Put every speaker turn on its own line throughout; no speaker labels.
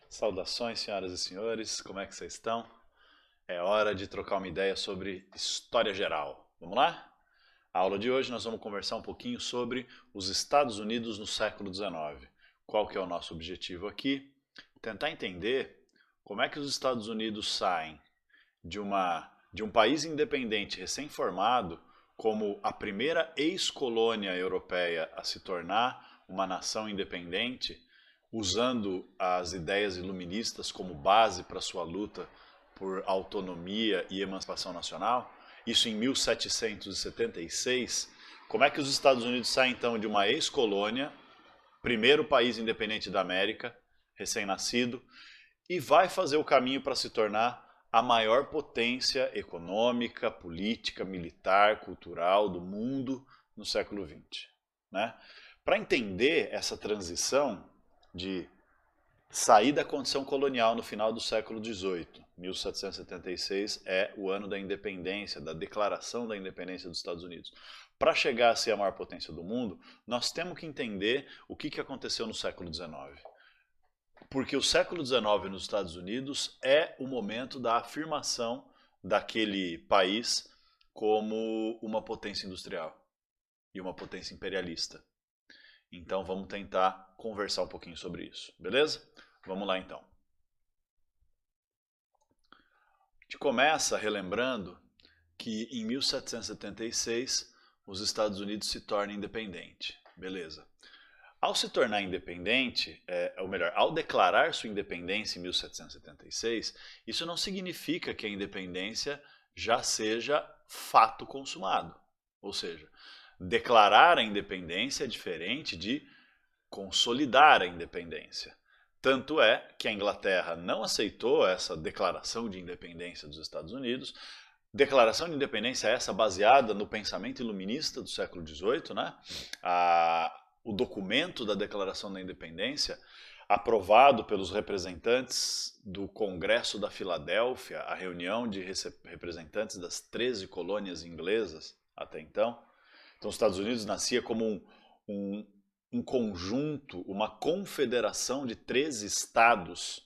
Saudações, senhoras e senhores, como é que vocês estão? É hora de trocar uma ideia sobre história geral. Vamos lá? A aula de hoje nós vamos conversar um pouquinho sobre os Estados Unidos no século XIX. Qual que é o nosso objetivo aqui? Tentar entender como é que os Estados Unidos saem de um país independente recém-formado como a primeira ex-colônia europeia a se tornar uma nação independente, usando as ideias iluministas como base para sua luta por autonomia e emancipação nacional, isso em 1776, como é que os Estados Unidos saem então de uma ex-colônia, primeiro país independente da América, recém-nascido, e vai fazer o caminho para se tornar a maior potência econômica, política, militar, cultural do mundo no século XX. Né? Para entender essa transição de sair da condição colonial no final do século XVIII, 1776 é o ano da independência, da declaração da independência dos Estados Unidos. Para chegar a ser a maior potência do mundo, nós temos que entender o que aconteceu no século XIX. Porque o século XIX nos Estados Unidos é o momento da afirmação daquele país como uma potência industrial e uma potência imperialista. Então vamos tentar conversar um pouquinho sobre isso, beleza? Vamos lá então. A gente começa relembrando que em 1776 os Estados Unidos se tornam independentes, beleza? Ao se tornar independente, ou melhor, ao declarar sua independência em 1776, isso não significa que a independência já seja fato consumado. Ou seja, declarar a independência é diferente de consolidar a independência. Tanto é que a Inglaterra não aceitou essa declaração de independência dos Estados Unidos. Declaração de independência essa baseada no pensamento iluminista do século XVIII, né? O documento da Declaração da Independência, aprovado pelos representantes do Congresso da Filadélfia, a reunião de representantes das 13 colônias inglesas até então. Então, os Estados Unidos nascia como um conjunto, uma confederação de 13 estados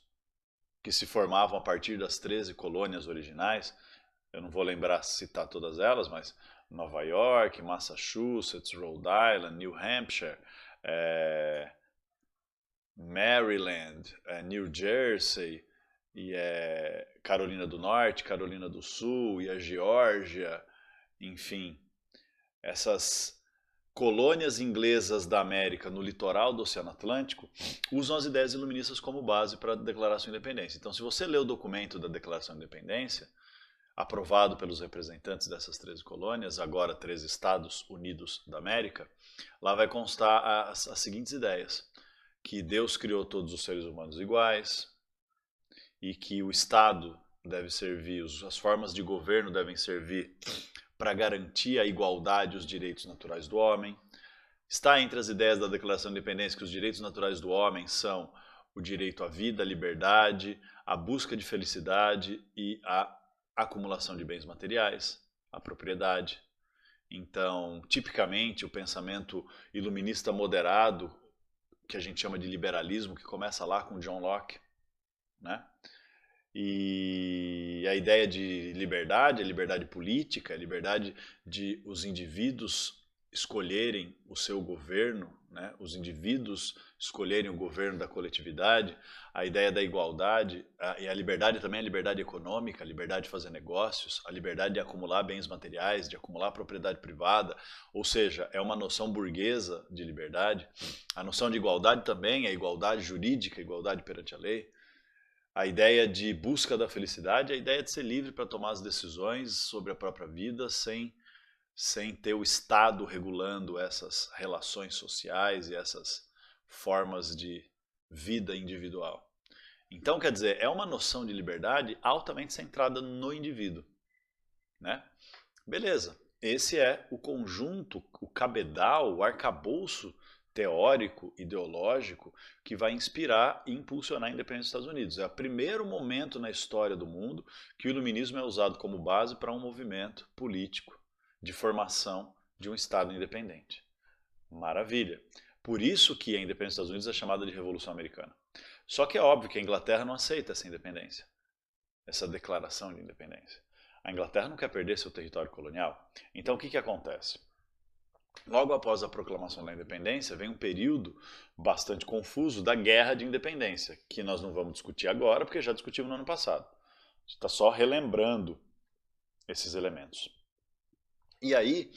que se formavam a partir das 13 colônias originais. Eu não vou lembrar citar todas elas, mas Nova York, Massachusetts, Rhode Island, New Hampshire, Maryland, New Jersey, e Carolina do Norte, Carolina do Sul, e a Geórgia, enfim, essas colônias inglesas da América no litoral do Oceano Atlântico usam as ideias iluministas como base para declarar sua independência. Então, se você ler o documento da Declaração de Independência, aprovado pelos representantes dessas 13 colônias, agora 13 Estados Unidos da América, lá vai constar as seguintes ideias: que Deus criou todos os seres humanos iguais e que o Estado deve servir, as formas de governo devem servir para garantir a igualdade e os direitos naturais do homem. Está entre as ideias da Declaração de Independência que os direitos naturais do homem são o direito à vida, à liberdade, a busca de felicidade e a acumulação de bens materiais, a propriedade. Então, tipicamente, o pensamento iluminista moderado, que a gente chama de liberalismo, que começa lá com John Locke, né? E a ideia de liberdade, a liberdade política, a liberdade de os indivíduos escolherem o seu governo, né? Os indivíduos escolherem o governo da coletividade, a ideia da igualdade, e a liberdade também, a liberdade econômica, a liberdade de fazer negócios, a liberdade de acumular bens materiais, de acumular propriedade privada, ou seja, é uma noção burguesa de liberdade. A noção de igualdade também é igualdade jurídica, igualdade perante a lei. A ideia de busca da felicidade, a ideia de ser livre para tomar as decisões sobre a própria vida sem ter o Estado regulando essas relações sociais e essas formas de vida individual. Então, quer dizer, é uma noção de liberdade altamente centrada no indivíduo, né? Beleza, esse é o conjunto, o cabedal, o arcabouço teórico, ideológico, que vai inspirar e impulsionar a independência dos Estados Unidos. É o primeiro momento na história do mundo que o iluminismo é usado como base para um movimento político de formação de um Estado independente. Maravilha. Por isso que a independência dos Estados Unidos é chamada de Revolução Americana. Só que é óbvio que a Inglaterra não aceita essa independência, essa declaração de independência. A Inglaterra não quer perder seu território colonial. Então o que acontece? Logo após a proclamação da independência, vem um período bastante confuso da Guerra de Independência, que nós não vamos discutir agora, porque já discutimos no ano passado. A gente está só relembrando esses elementos. E aí,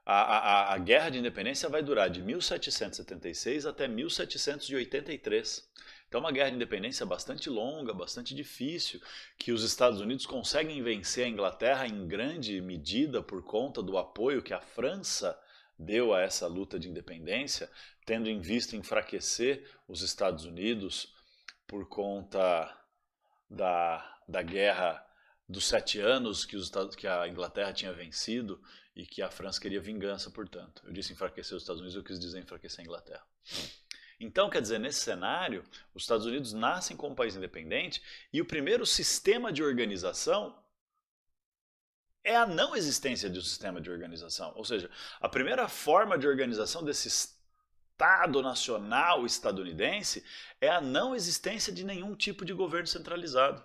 a Guerra de Independência vai durar de 1776 até 1783. Então é uma guerra de independência bastante longa, bastante difícil, que os Estados Unidos conseguem vencer a Inglaterra em grande medida por conta do apoio que a França deu a essa luta de independência, tendo em vista enfraquecer os Estados Unidos por conta da guerra dos 7 anos que a Inglaterra tinha vencido e que a França queria vingança, portanto. Eu disse enfraquecer os Estados Unidos, eu quis dizer enfraquecer a Inglaterra. Então, quer dizer, nesse cenário, os Estados Unidos nascem como um país independente e o primeiro sistema de organização é a não existência de um sistema de organização. Ou seja, a primeira forma de organização desse Estado nacional estadunidense é a não existência de nenhum tipo de governo centralizado.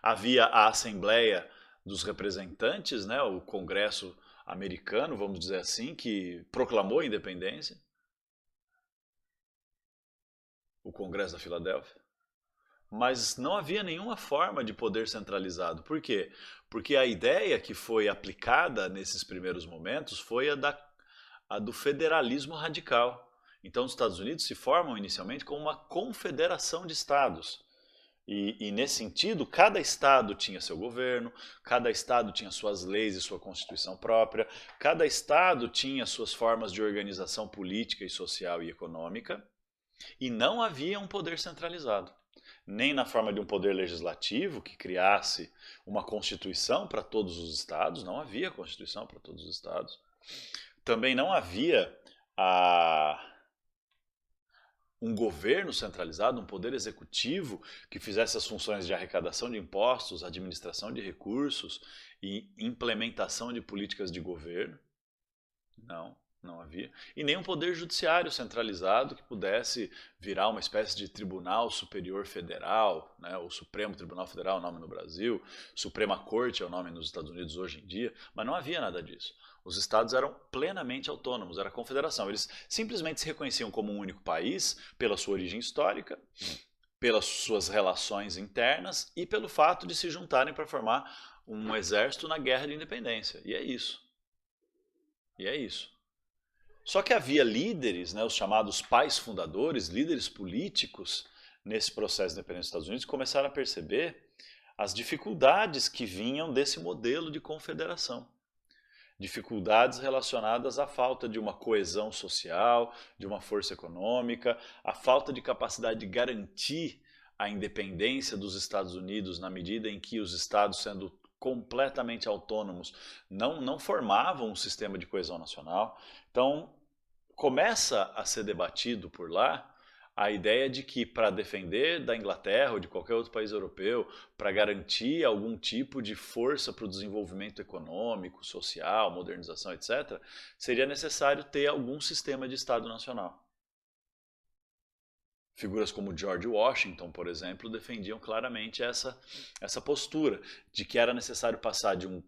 Havia a Assembleia dos Representantes, né, o Congresso americano, vamos dizer assim, que proclamou a independência. O Congresso da Filadélfia. Mas não havia nenhuma forma de poder centralizado. Por quê? Porque a ideia que foi aplicada nesses primeiros momentos foi a do federalismo radical. Então os Estados Unidos se formam inicialmente como uma confederação de estados. E nesse sentido, cada estado tinha seu governo, cada estado tinha suas leis e sua constituição própria, cada estado tinha suas formas de organização política e social e econômica, e não havia um poder centralizado. Nem na forma de um poder legislativo que criasse uma constituição para todos os estados, não havia constituição para todos os estados. Também não havia um governo centralizado, um poder executivo que fizesse as funções de arrecadação de impostos, administração de recursos e implementação de políticas de governo. Não havia. E nem um poder judiciário centralizado que pudesse virar uma espécie de tribunal superior federal, né? O Supremo Tribunal Federal é o nome no Brasil, Suprema Corte é o nome nos Estados Unidos hoje em dia, mas não havia nada disso. Os estados eram plenamente autônomos, era a confederação. Eles simplesmente se reconheciam como um único país pela sua origem histórica, pelas suas relações internas e pelo fato de se juntarem para formar um exército na Guerra de Independência. E é isso. E é isso. Só que havia líderes, né, os chamados pais fundadores, líderes políticos, nesse processo de independência dos Estados Unidos, começaram a perceber as dificuldades que vinham desse modelo de confederação. Dificuldades relacionadas à falta de uma coesão social, de uma força econômica, a falta de capacidade de garantir a independência dos Estados Unidos na medida em que os estados, sendo completamente autônomos, não formavam um sistema de coesão nacional. Então, começa a ser debatido por lá a ideia de que para defender da Inglaterra ou de qualquer outro país europeu, para garantir algum tipo de força para o desenvolvimento econômico, social, modernização, etc., seria necessário ter algum sistema de Estado nacional. Figuras como George Washington, por exemplo, defendiam claramente essa postura de que era necessário passar de um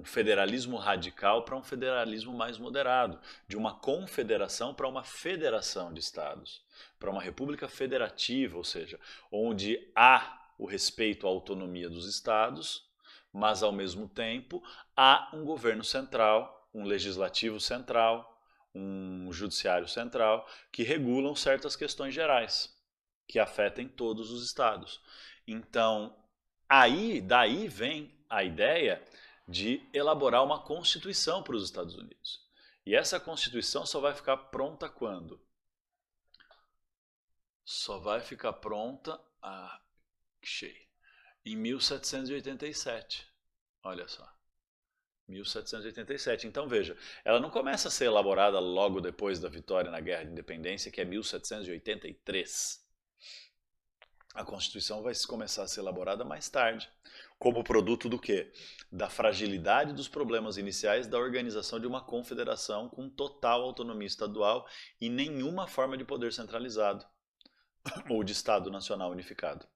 federalismo radical para um federalismo mais moderado, de uma confederação para uma federação de estados, para uma república federativa, ou seja, onde há o respeito à autonomia dos estados, mas ao mesmo tempo há um governo central, um legislativo central, um judiciário central, que regulam certas questões gerais, que afetem todos os estados. Então, daí vem a ideia de elaborar uma constituição para os Estados Unidos. E essa constituição só vai ficar pronta quando? Só vai ficar pronta em 1787. Olha só. 1787. Então veja, ela não começa a ser elaborada logo depois da vitória na Guerra de Independência, que é 1783. A Constituição vai começar a ser elaborada mais tarde, como produto do quê? Da fragilidade dos problemas iniciais da organização de uma confederação com total autonomia estadual e nenhuma forma de poder centralizado. ou de Estado Nacional Unificado.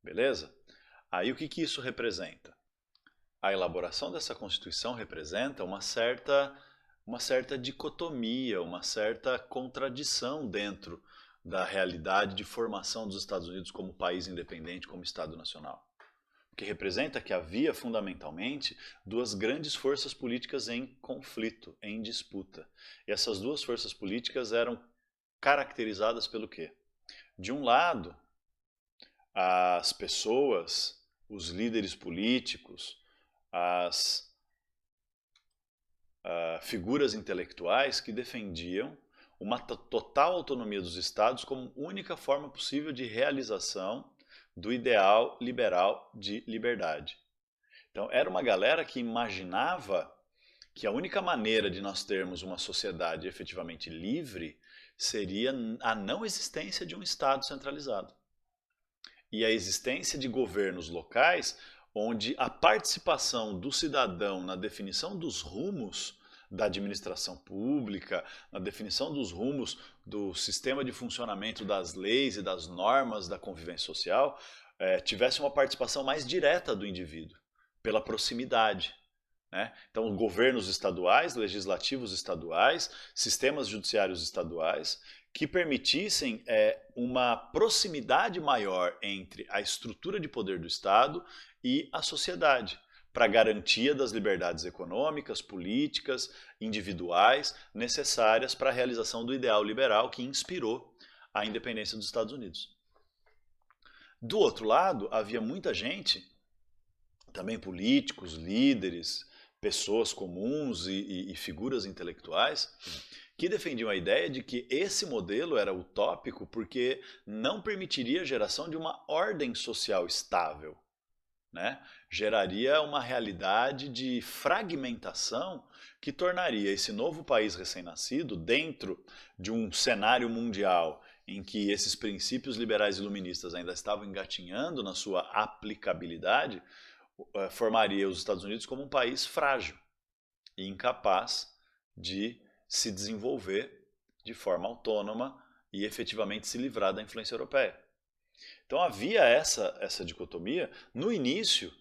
Beleza? Aí o que isso representa? A elaboração dessa Constituição representa uma certa dicotomia, uma certa contradição dentro da realidade de formação dos Estados Unidos como país independente, como Estado Nacional. Que representa que havia fundamentalmente duas grandes forças políticas em conflito, em disputa. E essas duas forças políticas eram caracterizadas pelo quê? De um lado, as pessoas, os líderes políticos, as figuras intelectuais que defendiam uma total autonomia dos estados como única forma possível de realização do ideal liberal de liberdade. Então, era uma galera que imaginava que a única maneira de nós termos uma sociedade efetivamente livre seria a não existência de um Estado centralizado. E a existência de governos locais onde a participação do cidadão na definição dos rumos da administração pública, na definição dos rumos do sistema de funcionamento das leis e das normas da convivência social, tivesse uma participação mais direta do indivíduo, pela proximidade. Né? Então, governos estaduais, legislativos estaduais, sistemas judiciários estaduais, que permitissem uma proximidade maior entre a estrutura de poder do Estado e a sociedade, para garantia das liberdades econômicas, políticas, individuais, necessárias para a realização do ideal liberal que inspirou a independência dos Estados Unidos. Do outro lado, havia muita gente, também políticos, líderes, pessoas comuns e figuras intelectuais, que defendiam a ideia de que esse modelo era utópico porque não permitiria a geração de uma ordem social estável. Né? Geraria uma realidade de fragmentação que tornaria esse novo país recém-nascido, dentro de um cenário mundial em que esses princípios liberais iluministas ainda estavam engatinhando na sua aplicabilidade, formaria os Estados Unidos como um país frágil e incapaz de se desenvolver de forma autônoma e efetivamente se livrar da influência europeia. Então havia essa dicotomia. No início,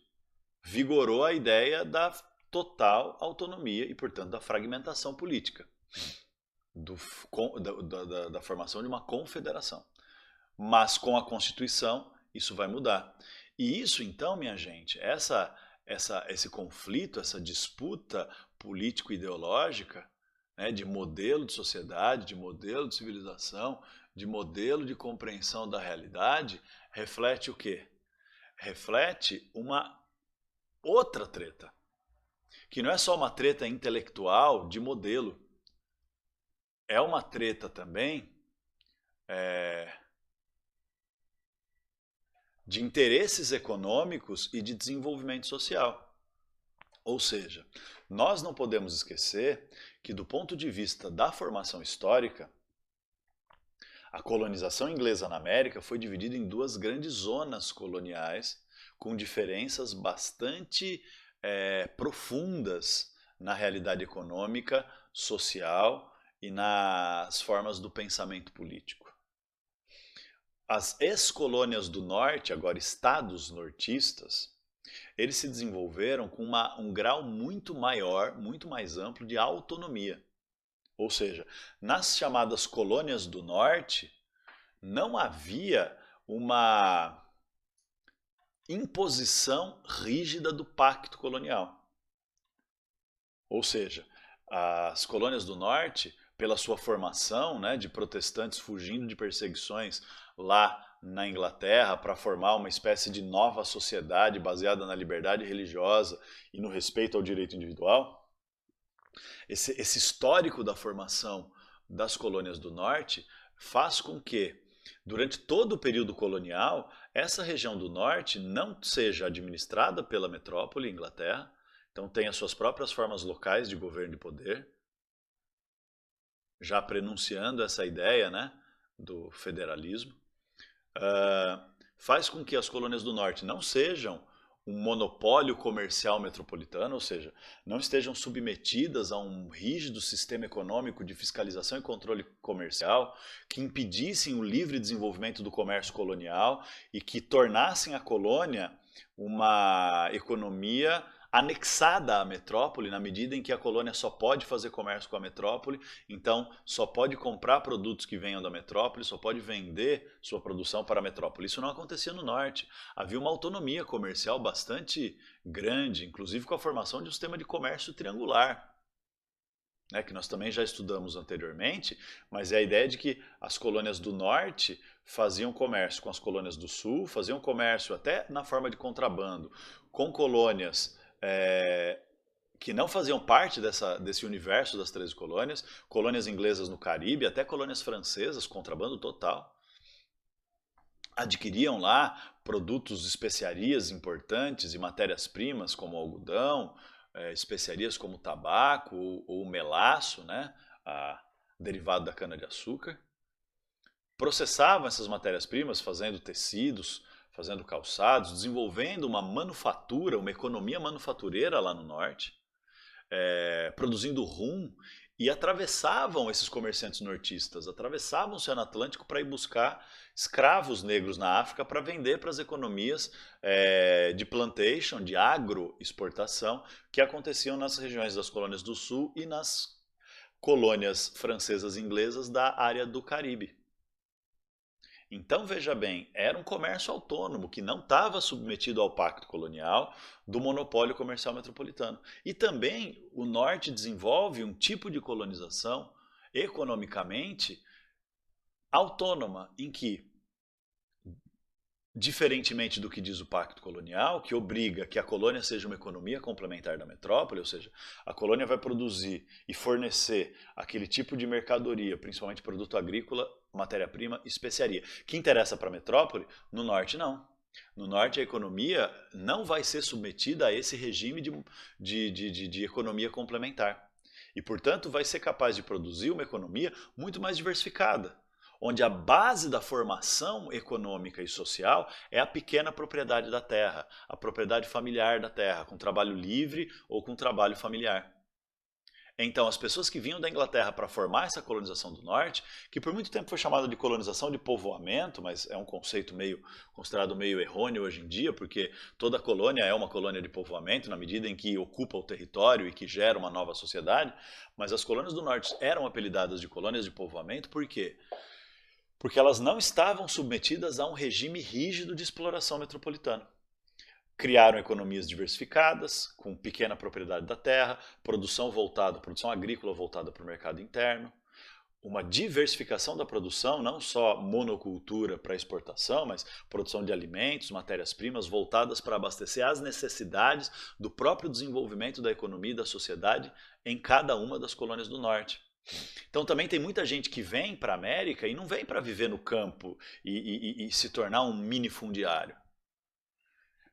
vigorou a ideia da total autonomia e, portanto, da fragmentação política, da formação de uma confederação. Mas com a Constituição, isso vai mudar. E isso, então, minha gente, esse conflito, essa disputa político-ideológica, né, de modelo de sociedade, de modelo de civilização, de modelo de compreensão da realidade, reflete o quê? Reflete uma outra treta, que não é só uma treta intelectual de modelo, é uma treta também de interesses econômicos e de desenvolvimento social. Ou seja, nós não podemos esquecer que, do ponto de vista da formação histórica, a colonização inglesa na América foi dividida em duas grandes zonas coloniais, com diferenças bastante profundas na realidade econômica, social e nas formas do pensamento político. As ex-colônias do norte, agora estados nortistas, eles se desenvolveram com um grau muito maior, muito mais amplo de autonomia. Ou seja, nas chamadas colônias do norte, não havia uma imposição rígida do pacto colonial. Ou seja, as colônias do norte, pela sua formação, né, de protestantes fugindo de perseguições lá na Inglaterra para formar uma espécie de nova sociedade baseada na liberdade religiosa e no respeito ao direito individual, esse histórico da formação das colônias do norte faz com que, durante todo o período colonial, essa região do norte não seja administrada pela metrópole, Inglaterra, então tem as suas próprias formas locais de governo e poder, já prenunciando essa ideia, né, do federalismo. Faz com que as colônias do norte não sejam um monopólio comercial metropolitano, ou seja, não estejam submetidas a um rígido sistema econômico de fiscalização e controle comercial que impedissem o livre desenvolvimento do comércio colonial e que tornassem a colônia uma economia anexada à metrópole, na medida em que a colônia só pode fazer comércio com a metrópole, então só pode comprar produtos que venham da metrópole, só pode vender sua produção para a metrópole. Isso não acontecia no norte. Havia uma autonomia comercial bastante grande, inclusive com a formação de um sistema de comércio triangular, né, que nós também já estudamos anteriormente, mas é a ideia de que as colônias do norte faziam comércio com as colônias do sul, faziam comércio até na forma de contrabando com colônias que não faziam parte desse universo das 13 colônias, colônias inglesas no Caribe, até colônias francesas, contrabando total. Adquiriam lá produtos, especiarias importantes e matérias-primas como algodão, especiarias como tabaco ou melaço, né, derivado da cana-de-açúcar. Processavam essas matérias-primas fazendo tecidos, fazendo calçados, desenvolvendo uma manufatura, uma economia manufatureira lá no norte, produzindo rum, e atravessavam esses comerciantes nortistas, atravessavam o Oceano Atlântico para ir buscar escravos negros na África para vender para as economias de plantation, de agroexportação, que aconteciam nas regiões das colônias do Sul e nas colônias francesas e inglesas da área do Caribe. Então, veja bem, era um comércio autônomo que não estava submetido ao pacto colonial do monopólio comercial metropolitano. E também o norte desenvolve um tipo de colonização economicamente autônoma, em que, diferentemente do que diz o pacto colonial, que obriga que a colônia seja uma economia complementar da metrópole, ou seja, a colônia vai produzir e fornecer aquele tipo de mercadoria, principalmente produto agrícola, matéria-prima e especiaria, que interessa para a metrópole. No norte não. No norte a economia não vai ser submetida a esse regime de economia complementar. E, portanto, vai ser capaz de produzir uma economia muito mais diversificada, onde a base da formação econômica e social é a pequena propriedade da terra, a propriedade familiar da terra, com trabalho livre ou com trabalho familiar. Então, as pessoas que vinham da Inglaterra para formar essa colonização do norte, que por muito tempo foi chamada de colonização de povoamento, mas é um conceito considerado meio errôneo hoje em dia, porque toda colônia é uma colônia de povoamento, na medida em que ocupa o território e que gera uma nova sociedade, mas as colônias do norte eram apelidadas de colônias de povoamento, por quê? Porque elas não estavam submetidas a um regime rígido de exploração metropolitana. Criaram economias diversificadas, com pequena propriedade da terra, produção agrícola voltada para o mercado interno, uma diversificação da produção, não só monocultura para exportação, mas produção de alimentos, matérias-primas voltadas para abastecer as necessidades do próprio desenvolvimento da economia e da sociedade em cada uma das colônias do norte. Então também tem muita gente que vem para a América e não vem para viver no campo e se tornar um mini fundiário.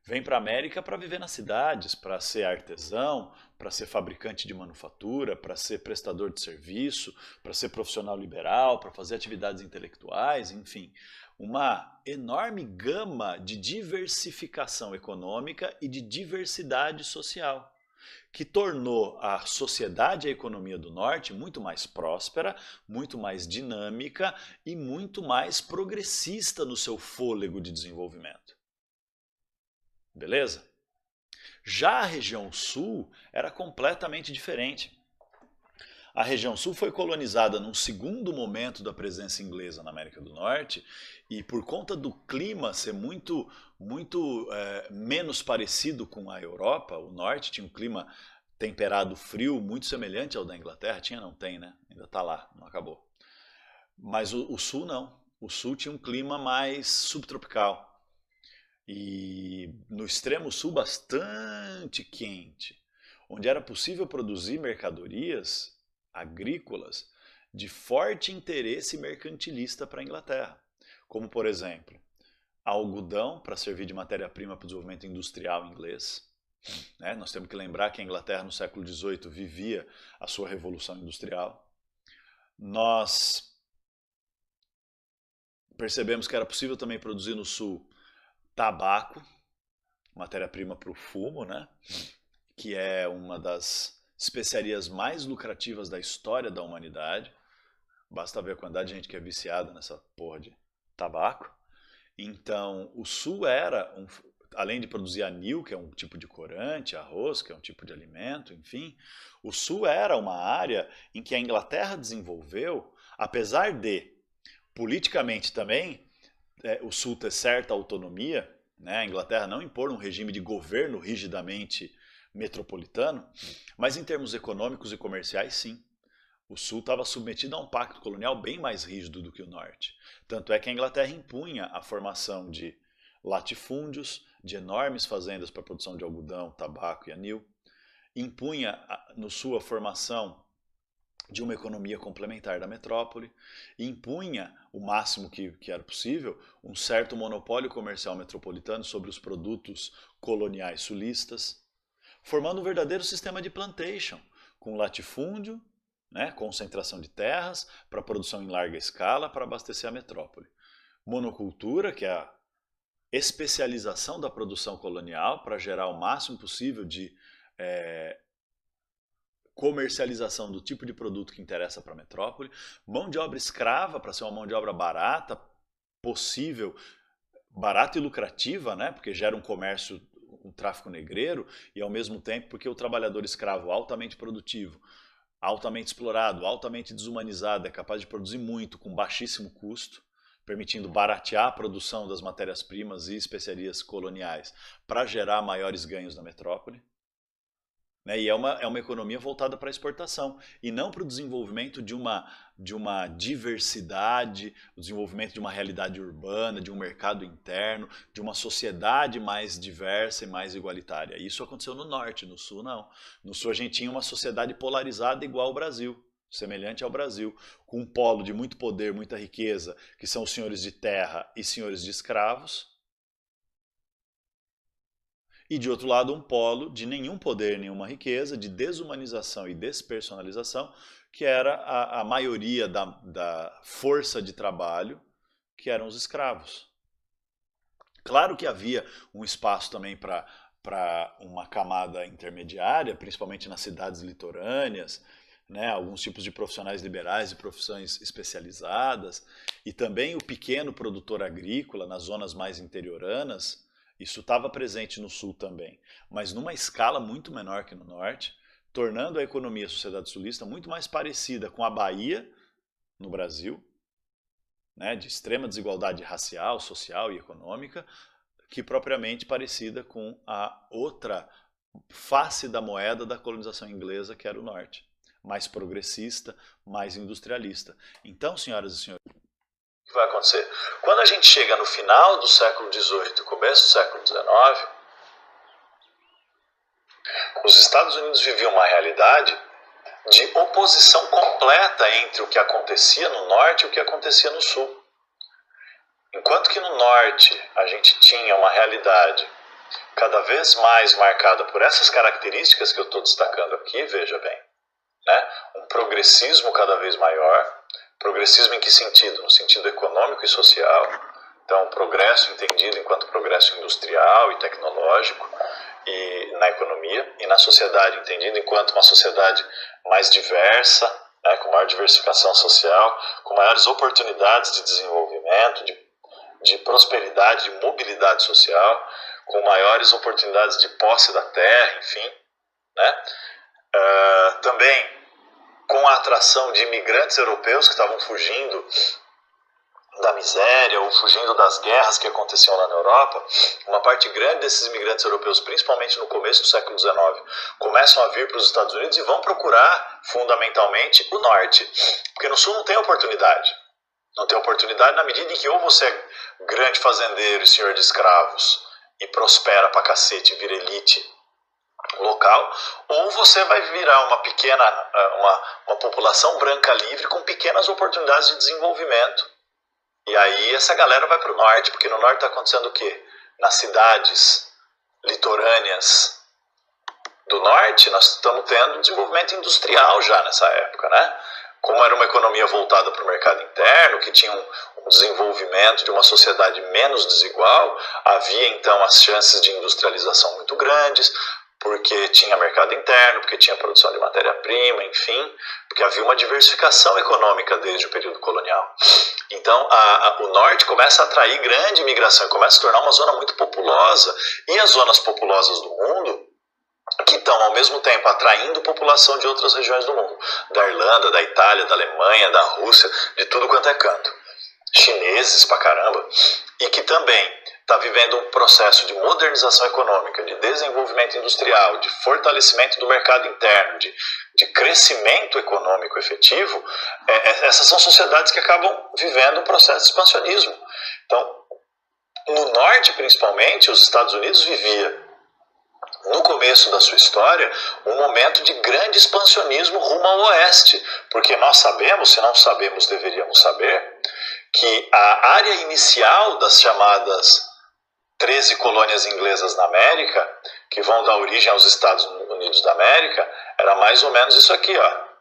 Vem para a América para viver nas cidades, para ser artesão, para ser fabricante de manufatura, para ser prestador de serviço, para ser profissional liberal, para fazer atividades intelectuais, enfim. Uma enorme gama de diversificação econômica e de diversidade social, que tornou a sociedade e a economia do Norte muito mais próspera, muito mais dinâmica e muito mais progressista no seu fôlego de desenvolvimento. Beleza? Já a região sul era completamente diferente. A região sul foi colonizada num segundo momento da presença inglesa na América do Norte, e por conta do clima ser muito menos parecido com a Europa, o norte tinha um clima temperado frio muito semelhante ao da Inglaterra. Tinha, não tem, né? Ainda está lá, não acabou. Mas o sul não. O sul tinha um clima mais subtropical. E no extremo sul bastante quente, onde era possível produzir mercadorias agrícolas de forte interesse mercantilista para a Inglaterra, como por exemplo, algodão para servir de matéria-prima para o desenvolvimento industrial inglês. Nós temos que lembrar que a Inglaterra no século XVIII vivia a sua revolução industrial. Nós percebemos que era possível também produzir no sul tabaco, matéria-prima para o fumo, né? Que é uma das especiarias mais lucrativas da história da humanidade. Basta ver a quantidade de gente que é viciada nessa porra de tabaco. Então, o Sul era, além de produzir anil, que é um tipo de corante, arroz, que é um tipo de alimento, enfim, o Sul era uma área em que a Inglaterra desenvolveu, apesar de, politicamente também, o Sul ter certa autonomia, né, a Inglaterra não impor um regime de governo rigidamente metropolitano, mas em termos econômicos e comerciais, sim. O Sul estava submetido a um pacto colonial bem mais rígido do que o Norte. Tanto é que a Inglaterra impunha a formação de latifúndios, de enormes fazendas para a produção de algodão, tabaco e anil. Impunha no Sul a formação de uma economia complementar da metrópole. Impunha, o máximo que era possível, um certo monopólio comercial metropolitano sobre os produtos coloniais sulistas, formando um verdadeiro sistema de plantation, com latifúndio, né, concentração de terras para produção em larga escala para abastecer a metrópole. Monocultura, que é a especialização da produção colonial para gerar o máximo possível de comercialização do tipo de produto que interessa para a metrópole. Mão de obra escrava para ser uma mão de obra barata, possível, barata e lucrativa, né, porque gera um comércio, um tráfico negreiro, e ao mesmo tempo porque o trabalhador escravo altamente produtivo, altamente explorado, altamente desumanizado, é capaz de produzir muito com baixíssimo custo, permitindo baratear a produção das matérias-primas e especiarias coloniais para gerar maiores ganhos na metrópole. E é uma economia voltada para a exportação e não para o desenvolvimento de uma diversidade, o desenvolvimento de uma realidade urbana, de um mercado interno, de uma sociedade mais diversa e mais igualitária. Isso aconteceu no Norte, no Sul não. No Sul a gente tinha uma sociedade polarizada igual ao Brasil, semelhante ao Brasil, com um polo de muito poder, muita riqueza, que são os senhores de terra e senhores de escravos. E de outro lado, um polo de nenhum poder, nenhuma riqueza, de desumanização e despersonalização, que era a maioria da força de trabalho, que eram os escravos. Claro que havia um espaço também para uma camada intermediária, principalmente nas cidades litorâneas, né, alguns tipos de profissionais liberais e profissões especializadas, e também o pequeno produtor agrícola nas zonas mais interioranas. Isso estava presente no Sul também, mas numa escala muito menor que no Norte, tornando a economia e a sociedade sulista muito mais parecida com a Bahia, no Brasil, né, de extrema desigualdade racial, social e econômica, que propriamente parecida com a outra face da moeda da colonização inglesa, que era o Norte, mais progressista, mais industrialista. Então, senhoras e senhores, que vai acontecer? Quando a gente chega no final do século XVIII e começo do século XIX, os Estados Unidos viviam uma realidade de oposição completa entre o que acontecia no Norte e o que acontecia no Sul. Enquanto que no Norte a gente tinha uma realidade cada vez mais marcada por essas características que eu estou destacando aqui, veja bem, né? Um progressismo cada vez maior. Progressismo em que sentido? No sentido econômico e social. Então, progresso entendido enquanto progresso industrial e tecnológico e na economia, e na sociedade entendido enquanto uma sociedade mais diversa, né, com maior diversificação social, com maiores oportunidades de desenvolvimento, de prosperidade, de mobilidade social, com maiores oportunidades de posse da terra, enfim, né? Também com a atração de imigrantes europeus que estavam fugindo da miséria ou fugindo das guerras que aconteciam lá na Europa. Uma parte grande desses imigrantes europeus, principalmente no começo do século XIX, começam a vir para os Estados Unidos e vão procurar, fundamentalmente, o Norte. Porque no Sul não tem oportunidade. Não tem oportunidade na medida em que ou você é grande fazendeiro e senhor de escravos e prospera pra cacete e vira elite local, ou você vai virar uma pequena, uma população branca livre com pequenas oportunidades de desenvolvimento. E aí essa galera vai para o Norte, porque no Norte está acontecendo o quê? Nas cidades litorâneas do Norte, nós estamos tendo desenvolvimento industrial já nessa época, né? como era uma economia voltada para o mercado interno, que tinha um desenvolvimento de uma sociedade menos desigual, havia então as chances de industrialização muito grandes, porque tinha mercado interno, porque tinha produção de matéria-prima, enfim, porque havia uma diversificação econômica desde o período colonial. Então, o norte começa a atrair grande imigração, começa a se tornar uma zona muito populosa, e as zonas populosas do mundo, que estão ao mesmo tempo atraindo população de outras regiões do mundo, da Irlanda, da Itália, da Alemanha, da Rússia, de tudo quanto é canto, chineses pra caramba, e que também está vivendo um processo de modernização econômica, de desenvolvimento industrial, de fortalecimento do mercado interno, de crescimento econômico efetivo. Essas são sociedades que acabam vivendo um processo de expansionismo. Então, no norte principalmente, os Estados Unidos vivia, no começo da sua história, um momento de grande expansionismo rumo ao oeste, porque nós sabemos, se não sabemos, deveríamos saber, que a área inicial das chamadas 13 colônias inglesas na América, que vão dar origem aos Estados Unidos da América, era mais ou menos isso aqui, ó.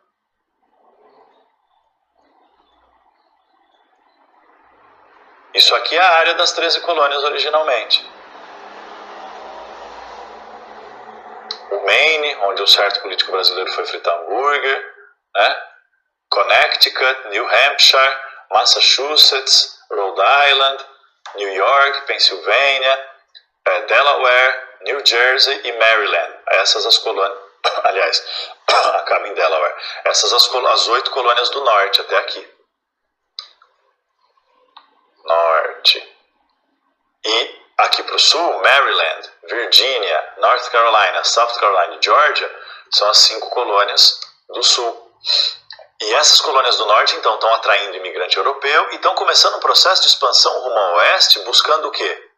Isso aqui é a área das 13 colônias originalmente. O Maine, onde o certo político brasileiro foi fritar hambúrguer, né? Connecticut, New Hampshire, Massachusetts, Rhode Island, New York, Pensilvânia, Delaware, New Jersey e Maryland. Essas as colônias, aliás, acaba em Delaware. Essas as 8 colônias do norte até aqui. Norte. E aqui para o sul, Maryland, Virginia, North Carolina, South Carolina e Georgia são as 5 colônias do sul. E essas colônias do norte, então, estão atraindo imigrante europeu e estão começando um processo de expansão rumo ao oeste, buscando o quê?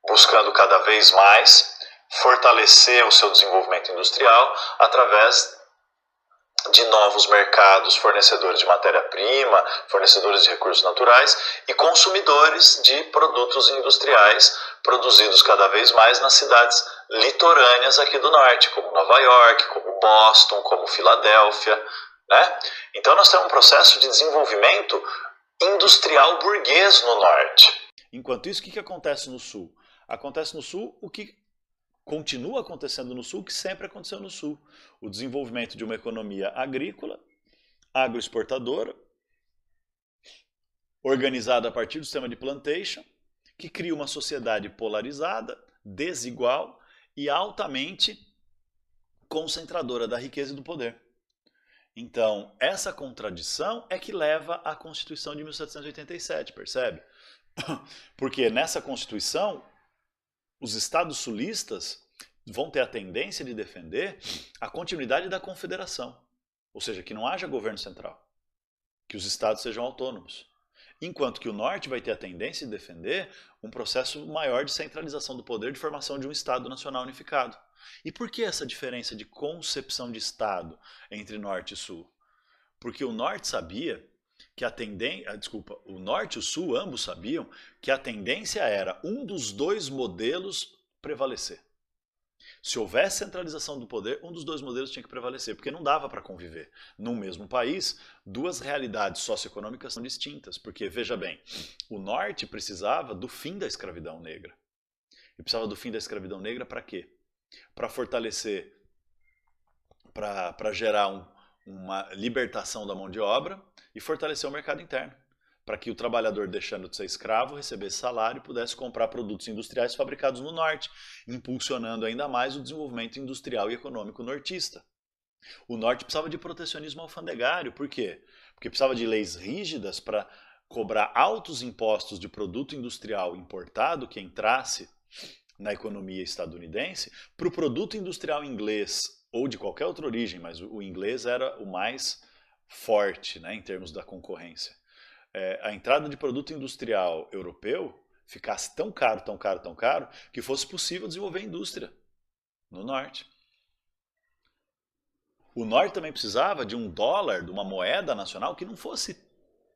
Buscando cada vez mais fortalecer o seu desenvolvimento industrial através de novos mercados, fornecedores de matéria-prima, fornecedores de recursos naturais e consumidores de produtos industriais produzidos cada vez mais nas cidades litorâneas aqui do norte, como Nova York, como Boston, como Filadélfia, né? Então nós temos um processo de desenvolvimento industrial burguês no norte. Enquanto isso, o que acontece no sul? Acontece no sul o que continua acontecendo no sul, que sempre aconteceu no sul. O desenvolvimento de uma economia agrícola, agroexportadora, organizada a partir do sistema de plantation, que cria uma sociedade polarizada, desigual e altamente concentradora da riqueza e do poder. Então, essa contradição é que leva à Constituição de 1787, percebe? Porque nessa Constituição, os estados sulistas vão ter a tendência de defender a continuidade da confederação, ou seja, que não haja governo central, que os estados sejam autônomos. Enquanto que o norte vai ter a tendência de defender um processo maior de centralização do poder, de formação de um Estado nacional unificado. E por que essa diferença de concepção de Estado entre norte e sul? Porque o norte sabia que o norte e o sul ambos sabiam que a tendência era um dos dois modelos prevalecer. Se houvesse centralização do poder, um dos dois modelos tinha que prevalecer, porque não dava para conviver. Num mesmo país, duas realidades socioeconômicas são distintas, porque, veja bem, o norte precisava do fim da escravidão negra. E precisava do fim da escravidão negra para quê? Para fortalecer, para gerar uma libertação da mão de obra e fortalecer o mercado interno, para que o trabalhador, deixando de ser escravo, recebesse salário e pudesse comprar produtos industriais fabricados no norte, impulsionando ainda mais o desenvolvimento industrial e econômico nortista. O norte precisava de protecionismo alfandegário, por quê? Porque precisava de leis rígidas para cobrar altos impostos de produto industrial importado que entrasse na economia estadunidense, para o produto industrial inglês ou de qualquer outra origem, mas o inglês era o mais forte, né, em termos da concorrência. A entrada de produto industrial europeu ficasse tão caro, tão caro, tão caro, que fosse possível desenvolver indústria no norte. O norte também precisava de um dólar, de uma moeda nacional que não fosse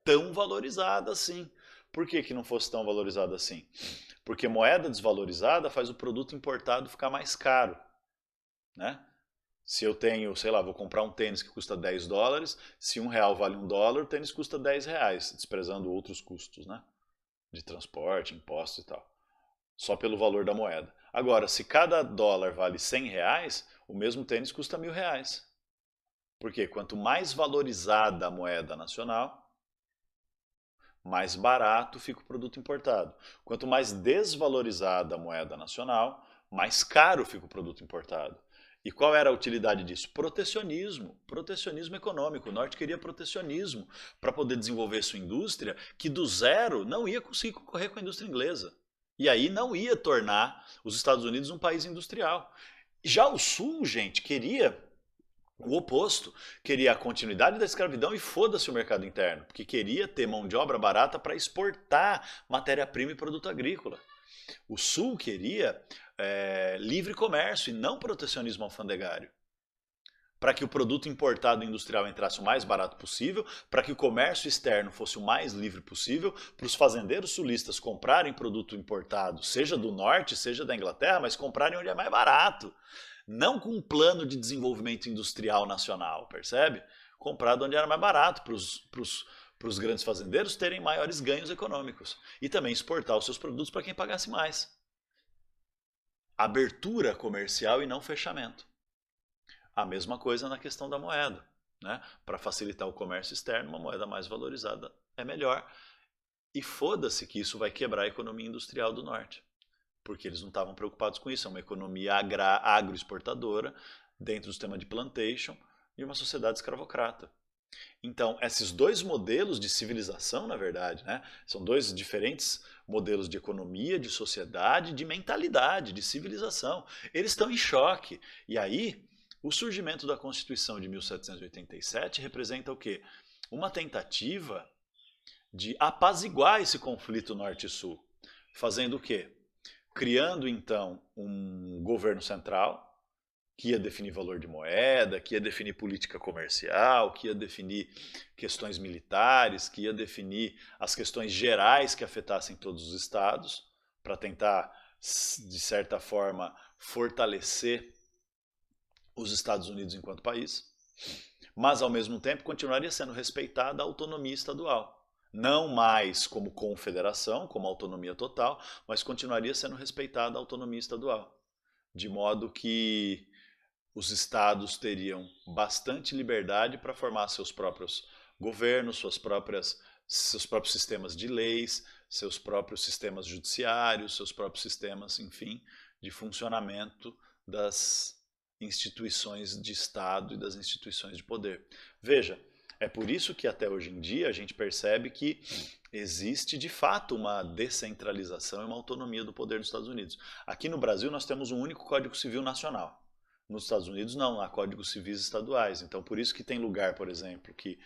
tão valorizada assim. Por que não fosse tão valorizada assim? Porque moeda desvalorizada faz o produto importado ficar mais caro, né? Se eu tenho, sei lá, vou comprar um tênis que custa 10 dólares, se R$ 1 vale $1, o tênis custa R$ 10, desprezando outros custos, né? De transporte, impostos e tal. Só pelo valor da moeda. Agora, se cada dólar vale R$ 100, o mesmo tênis custa R$ 1.000. Porque quanto mais valorizada a moeda nacional, mais barato fica o produto importado. Quanto mais desvalorizada a moeda nacional, mais caro fica o produto importado. E qual era a utilidade disso? Protecionismo. Protecionismo econômico. O Norte queria protecionismo para poder desenvolver sua indústria, que do zero não ia conseguir concorrer com a indústria inglesa. E aí não ia tornar os Estados Unidos um país industrial. Já o Sul, gente, queria o oposto, queria a continuidade da escravidão e foda-se o mercado interno, porque queria ter mão de obra barata para exportar matéria-prima e produto agrícola. O Sul queria livre comércio e não protecionismo alfandegário, para que o produto importado industrial entrasse o mais barato possível, para que o comércio externo fosse o mais livre possível, para os fazendeiros sulistas comprarem produto importado, seja do norte, seja da Inglaterra, mas comprarem onde é mais barato. Não com um plano de desenvolvimento industrial nacional, percebe? Comprado onde era mais barato, para os grandes fazendeiros terem maiores ganhos econômicos. E também exportar os seus produtos para quem pagasse mais. Abertura comercial e não fechamento. A mesma coisa na questão da moeda. Né? Para facilitar o comércio externo, uma moeda mais valorizada é melhor. E foda-se que isso vai quebrar a economia industrial do norte. Porque eles não estavam preocupados com isso. É uma economia agroexportadora dentro do sistema de plantation e uma sociedade escravocrata. Então, esses dois modelos de civilização, na verdade, né, são dois diferentes modelos de economia, de sociedade, de mentalidade, de civilização. Eles estão em choque. E aí, o surgimento da Constituição de 1787 representa o quê? Uma tentativa de apaziguar esse conflito norte e sul. Fazendo o quê? Criando, então, um governo central, que ia definir valor de moeda, que ia definir política comercial, que ia definir questões militares, que ia definir as questões gerais que afetassem todos os estados, para tentar, de certa forma, fortalecer os Estados Unidos enquanto país, mas ao mesmo tempo continuaria sendo respeitada a autonomia estadual. Não mais como confederação, como autonomia total, mas continuaria sendo respeitada a autonomia estadual. De modo que os estados teriam bastante liberdade para formar seus próprios governos, seus próprios sistemas de leis, seus próprios sistemas judiciários, seus próprios sistemas, enfim, de funcionamento das instituições de Estado e das instituições de poder. Veja, é por isso que até hoje em dia a gente percebe que existe de fato uma descentralização e uma autonomia do poder nos Estados Unidos. Aqui no Brasil nós temos um único Código Civil nacional. Nos Estados Unidos não, há códigos civis estaduais. Então por isso que tem lugar, por exemplo, que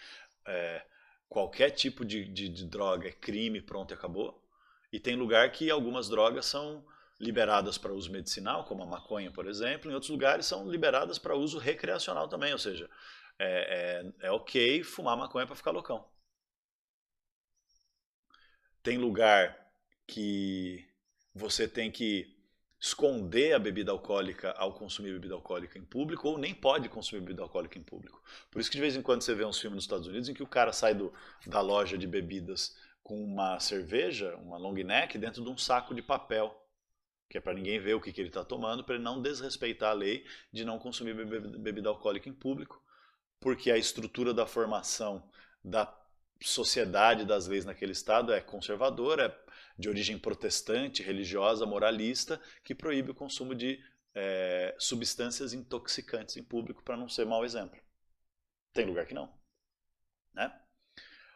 qualquer tipo de droga é crime, pronto e acabou. E tem lugar que algumas drogas são liberadas para uso medicinal, como a maconha, por exemplo. Em outros lugares são liberadas para uso recreacional também, ou seja, é ok fumar maconha para ficar loucão. Tem lugar que você tem que esconder a bebida alcoólica ao consumir bebida alcoólica em público, ou nem pode consumir bebida alcoólica em público. Por isso que de vez em quando você vê uns filmes nos Estados Unidos em que o cara sai da loja de bebidas com uma cerveja, uma long neck, dentro de um saco de papel, que é para ninguém ver o que ele está tomando, para ele não desrespeitar a lei de não consumir bebida alcoólica em público, porque a estrutura da formação da sociedade das leis naquele estado é conservadora, é de origem protestante, religiosa, moralista, que proíbe o consumo de substâncias intoxicantes em público para não ser mau exemplo. Tem lugar que não. Né?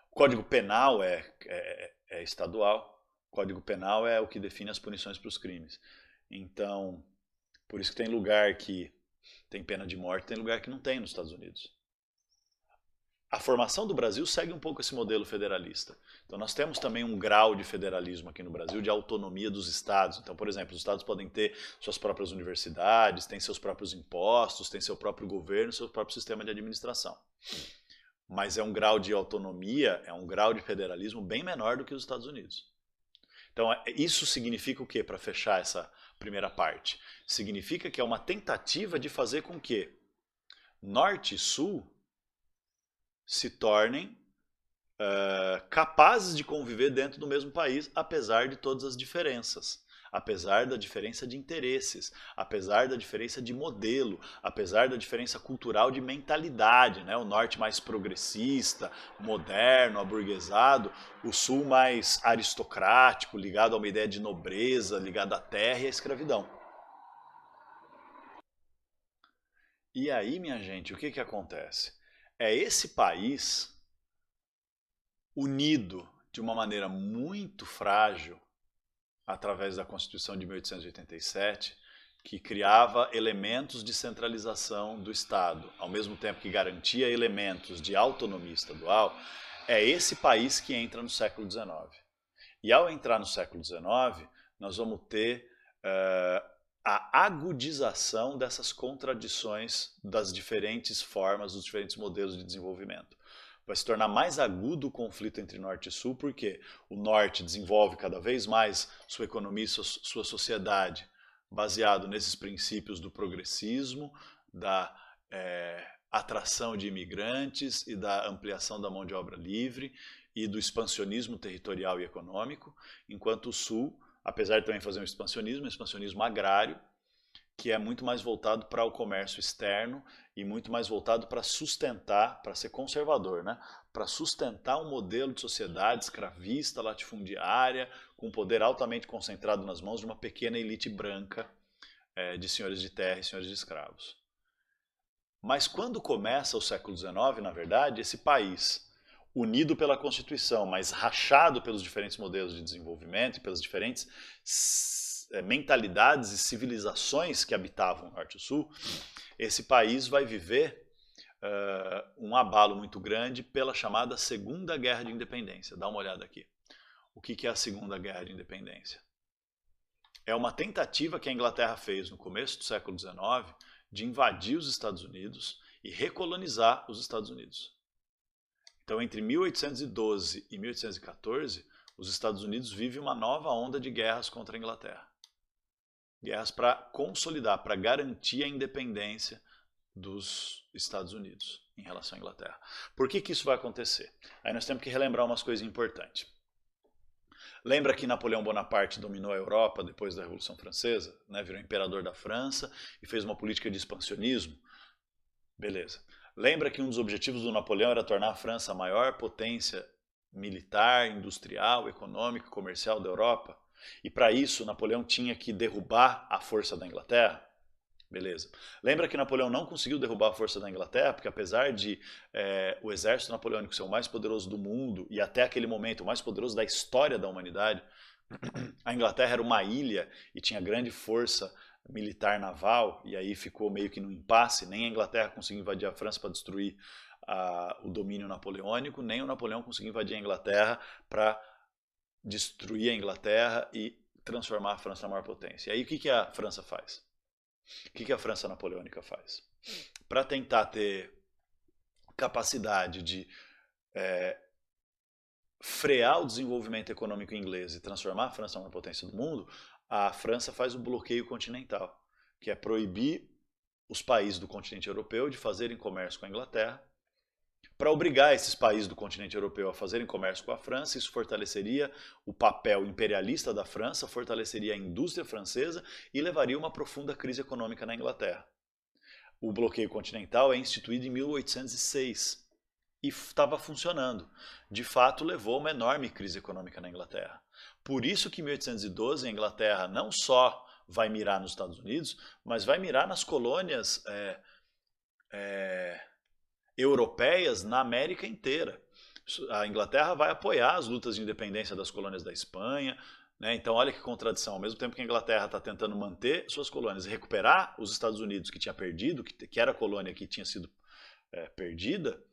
O Código Penal é estadual, o Código Penal é o que define as punições para os crimes. Então, por isso que tem lugar que tem pena de morte, tem lugar que não tem nos Estados Unidos. A formação do Brasil segue um pouco esse modelo federalista. Então nós temos também um grau de federalismo aqui no Brasil, de autonomia dos estados. Então, por exemplo, os estados podem ter suas próprias universidades, têm seus próprios impostos, têm seu próprio governo, seu próprio sistema de administração. Mas é um grau de autonomia, é um grau de federalismo bem menor do que os Estados Unidos. Então isso significa o quê, para fechar essa primeira parte? Significa que é uma tentativa de fazer com que Norte e Sul se tornem capazes de conviver dentro do mesmo país, apesar de todas as diferenças, apesar da diferença de interesses, apesar da diferença de modelo, apesar da diferença cultural de mentalidade, né? O Norte mais progressista, moderno, aburguesado, o Sul mais aristocrático, ligado a uma ideia de nobreza, ligado à terra e à escravidão. E aí, minha gente, o que acontece? É esse país unido de uma maneira muito frágil, através da Constituição de 1887, que criava elementos de centralização do Estado, ao mesmo tempo que garantia elementos de autonomia estadual, é esse país que entra no século XIX. E ao entrar no século XIX, nós vamos ter a agudização dessas contradições das diferentes formas, dos diferentes modelos de desenvolvimento. Vai se tornar mais agudo o conflito entre Norte e Sul, porque o Norte desenvolve cada vez mais sua economia e sua sociedade baseado nesses princípios do progressismo, da atração de imigrantes e da ampliação da mão de obra livre e do expansionismo territorial e econômico, enquanto o Sul, apesar de também fazer um expansionismo agrário, que é muito mais voltado para o comércio externo e muito mais voltado para sustentar, para ser conservador, né? Para sustentar um modelo de sociedade escravista, latifundiária, com poder altamente concentrado nas mãos de uma pequena elite branca de senhores de terra e senhores de escravos. Mas quando começa o século XIX, na verdade, esse país, unido pela Constituição, mas rachado pelos diferentes modelos de desenvolvimento e pelas diferentes mentalidades e civilizações que habitavam o Norte e o Sul, esse país vai viver um abalo muito grande pela chamada Segunda Guerra de Independência. Dá uma olhada aqui. O que é a Segunda Guerra de Independência? É uma tentativa que a Inglaterra fez no começo do século XIX de invadir os Estados Unidos e recolonizar os Estados Unidos. Então, entre 1812 e 1814, os Estados Unidos vivem uma nova onda de guerras contra a Inglaterra. Guerras para consolidar, para garantir a independência dos Estados Unidos em relação à Inglaterra. Por que isso vai acontecer? Aí nós temos que relembrar umas coisas importantes. Lembra que Napoleão Bonaparte dominou a Europa depois da Revolução Francesa, né? Virou imperador da França e fez uma política de expansionismo? Beleza. Lembra que um dos objetivos do Napoleão era tornar a França a maior potência militar, industrial, econômica e comercial da Europa? E para isso, Napoleão tinha que derrubar a força da Inglaterra? Beleza. Lembra que Napoleão não conseguiu derrubar a força da Inglaterra, porque apesar de o exército napoleônico ser o mais poderoso do mundo, e até aquele momento o mais poderoso da história da humanidade, a Inglaterra era uma ilha e tinha grande força militar naval, e aí ficou meio que no impasse, nem a Inglaterra conseguiu invadir a França para destruir o domínio napoleônico, nem o Napoleão conseguiu invadir a Inglaterra para destruir a Inglaterra e transformar a França na maior potência. E aí o que a França faz? O que a França napoleônica faz? Para tentar ter capacidade de frear o desenvolvimento econômico inglês e transformar a França numa potência do mundo, a França faz o bloqueio continental, que é proibir os países do continente europeu de fazerem comércio com a Inglaterra. Para obrigar esses países do continente europeu a fazerem comércio com a França, isso fortaleceria o papel imperialista da França, fortaleceria a indústria francesa e levaria a uma profunda crise econômica na Inglaterra. O bloqueio continental é instituído em 1806 e estava funcionando. De fato, levou a uma enorme crise econômica na Inglaterra. Por isso que em 1812 a Inglaterra não só vai mirar nos Estados Unidos, mas vai mirar nas colônias europeias na América inteira. A Inglaterra vai apoiar as lutas de independência das colônias da Espanha, né? Então olha que contradição, ao mesmo tempo que a Inglaterra está tentando manter suas colônias e recuperar os Estados Unidos que tinha perdido, que era a colônia que tinha sido perdida,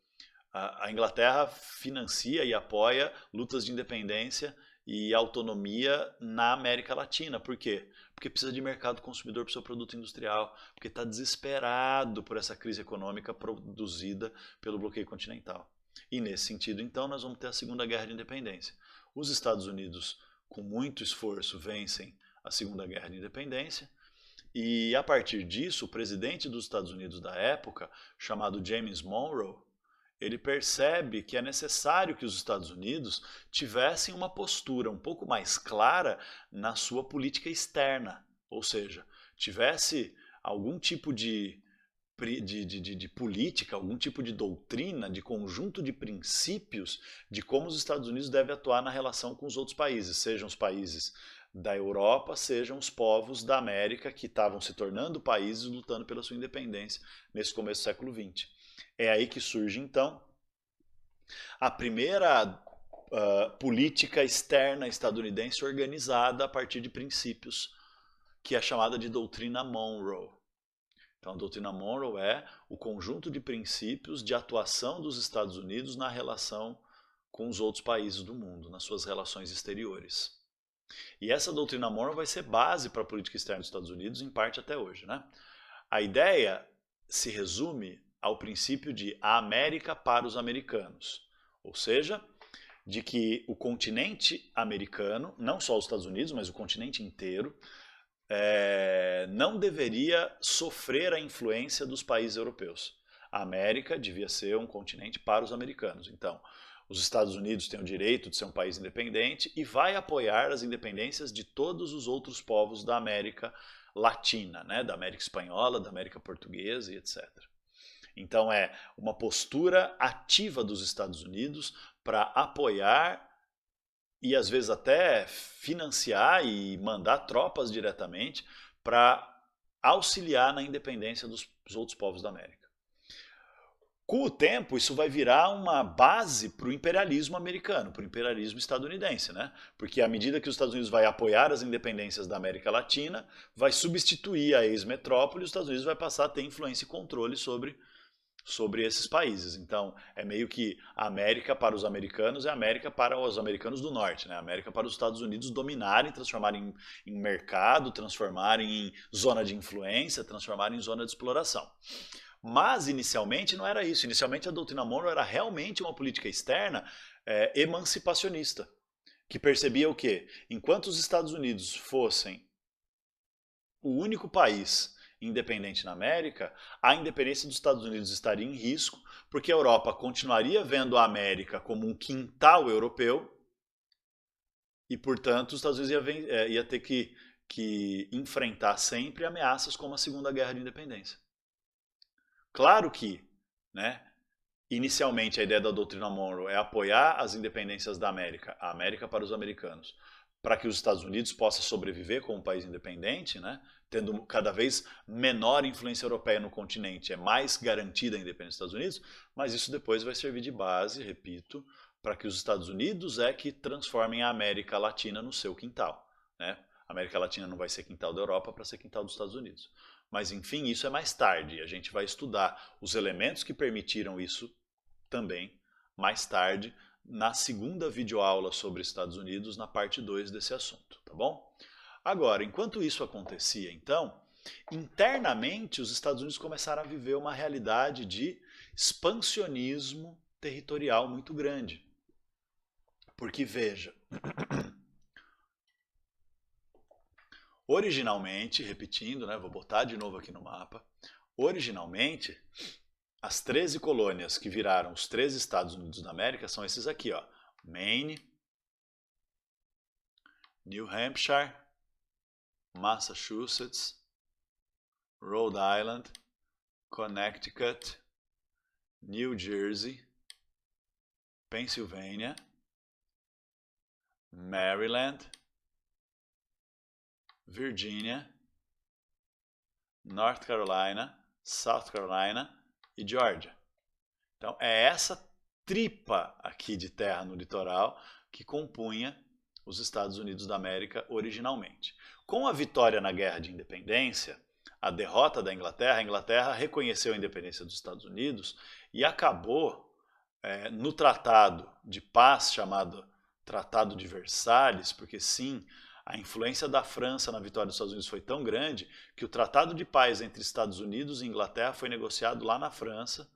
a Inglaterra financia e apoia lutas de independência e autonomia na América Latina. Por quê? Porque precisa de mercado consumidor para o seu produto industrial, porque está desesperado por essa crise econômica produzida pelo bloqueio continental. E nesse sentido, então, nós vamos ter a Segunda Guerra de Independência. Os Estados Unidos, com muito esforço, vencem a Segunda Guerra de Independência, E a partir disso, o presidente dos Estados Unidos da época, chamado James Monroe, ele percebe que é necessário que os Estados Unidos tivessem uma postura um pouco mais clara na sua política externa, ou seja, tivesse algum tipo de política, algum tipo de doutrina, de conjunto de princípios de como os Estados Unidos devem atuar na relação com os outros países, sejam os países da Europa, sejam os povos da América que estavam se tornando países lutando pela sua independência nesse começo do século XX. É aí que surge, então, a primeira política externa estadunidense organizada a partir de princípios, que é chamada de doutrina Monroe. Então, a doutrina Monroe é o conjunto de princípios de atuação dos Estados Unidos na relação com os outros países do mundo, nas suas relações exteriores. E essa doutrina Monroe vai ser base para a política externa dos Estados Unidos, em parte até hoje, né? A ideia se resume ao princípio de a América para os americanos, ou seja, de que o continente americano, não só os Estados Unidos, mas o continente inteiro, não deveria sofrer a influência dos países europeus. A América devia ser um continente para os americanos. Então, os Estados Unidos têm o direito de ser um país independente e vai apoiar as independências de todos os outros povos da América Latina, né? Da América Espanhola, da América Portuguesa e etc. Então é uma postura ativa dos Estados Unidos para apoiar e às vezes até financiar e mandar tropas diretamente para auxiliar na independência dos outros povos da América. Com o tempo, isso vai virar uma base para o imperialismo americano, para o imperialismo estadunidense, né? Porque à medida que os Estados Unidos vai apoiar as independências da América Latina, vai substituir a ex-metrópole e os Estados Unidos vai passar a ter influência e controle sobre esses países. Então, é meio que a América para os americanos é a América para os americanos do norte, né? A América para os Estados Unidos dominarem, transformarem em mercado, transformarem em zona de influência, transformarem em zona de exploração. Mas, inicialmente, não era isso. Inicialmente, a doutrina Monroe era realmente uma política externa emancipacionista, que percebia o quê? Enquanto os Estados Unidos fossem o único país independente na América, a independência dos Estados Unidos estaria em risco, porque a Europa continuaria vendo a América como um quintal europeu e, portanto, os Estados Unidos ia ter que enfrentar sempre ameaças como a Segunda Guerra de Independência. Claro que, né, inicialmente a ideia da doutrina Monroe é apoiar as independências da América, a América para os americanos, para que os Estados Unidos possam sobreviver como um país independente, né, tendo cada vez menor influência europeia no continente, é mais garantida a independência dos Estados Unidos, mas isso depois vai servir de base, repito, para que os Estados Unidos que transformem a América Latina no seu quintal, né? A América Latina não vai ser quintal da Europa para ser quintal dos Estados Unidos. Mas, enfim, isso é mais tarde. A gente vai estudar os elementos que permitiram isso também mais tarde, na segunda videoaula sobre Estados Unidos, na parte 2 desse assunto, tá bom? Agora, enquanto isso acontecia, então, internamente os Estados Unidos começaram a viver uma realidade de expansionismo territorial muito grande. Porque, veja, originalmente, repetindo, né, vou botar de novo aqui no mapa, originalmente, as 13 colônias que viraram os 13 Estados Unidos da América são esses aqui, ó, Maine, New Hampshire, Massachusetts, Rhode Island, Connecticut, New Jersey, Pennsylvania, Maryland, Virginia, North Carolina, South Carolina e Georgia. Então é essa tripa aqui de terra no litoral que compunha os Estados Unidos da América originalmente. Com a vitória na Guerra de Independência, a derrota da Inglaterra, a Inglaterra reconheceu a independência dos Estados Unidos e acabou no tratado de paz chamado Tratado de Versalhes, porque sim, a influência da França na vitória dos Estados Unidos foi tão grande que o Tratado de Paz entre Estados Unidos e Inglaterra foi negociado lá na França,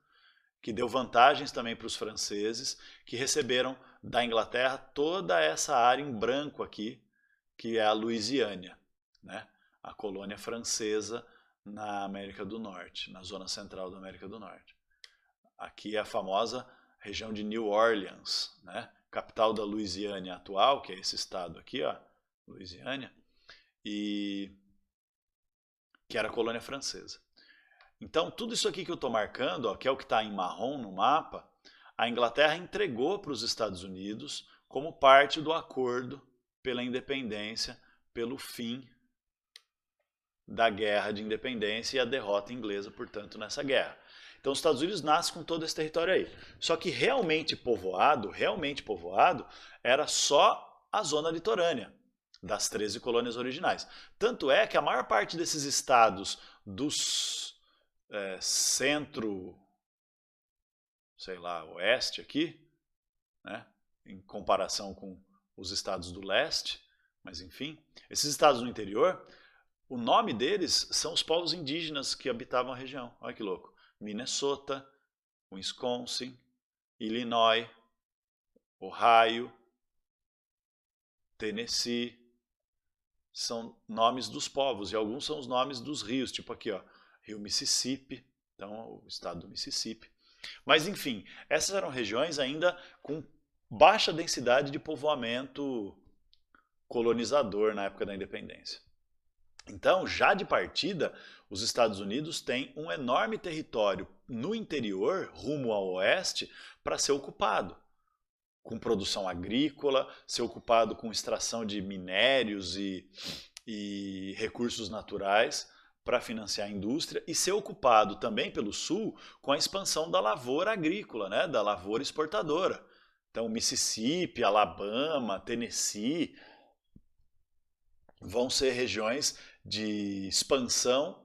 que deu vantagens também para os franceses, que receberam da Inglaterra toda essa área em branco aqui, que é a Louisiana, né? a colônia francesa na América do Norte, na zona central da América do Norte. Aqui é a famosa região de New Orleans, né? Capital da Louisiana atual, que é esse estado aqui, ó, Louisiana, e que era a colônia francesa. Então, tudo isso aqui que eu estou marcando, ó, que é o que está em marrom no mapa, a Inglaterra entregou para os Estados Unidos como parte do acordo pela independência, pelo fim da guerra de independência e a derrota inglesa, portanto, nessa guerra. Então os Estados Unidos nascem com todo esse território aí. Só que realmente povoado, era só a zona litorânea das 13 colônias originais. Tanto é que a maior parte desses estados dos centro, sei lá, oeste aqui, né, em comparação com os estados do leste, mas enfim, esses estados do interior, o nome deles são os povos indígenas que habitavam a região. Olha que louco. Minnesota, Wisconsin, Illinois, Ohio, Tennessee, são nomes dos povos, e alguns são os nomes dos rios, tipo aqui, ó, Rio Mississippi, então o estado do Mississippi. Mas enfim, essas eram regiões ainda com baixa densidade de povoamento colonizador na época da independência. Então, já de partida, os Estados Unidos têm um enorme território no interior, rumo ao oeste, para ser ocupado, com produção agrícola, ser ocupado com extração de minérios e recursos naturais para financiar a indústria, e ser ocupado também pelo sul com a expansão da lavoura agrícola, né, da lavoura exportadora. Então, Mississippi, Alabama, Tennessee vão ser regiões de expansão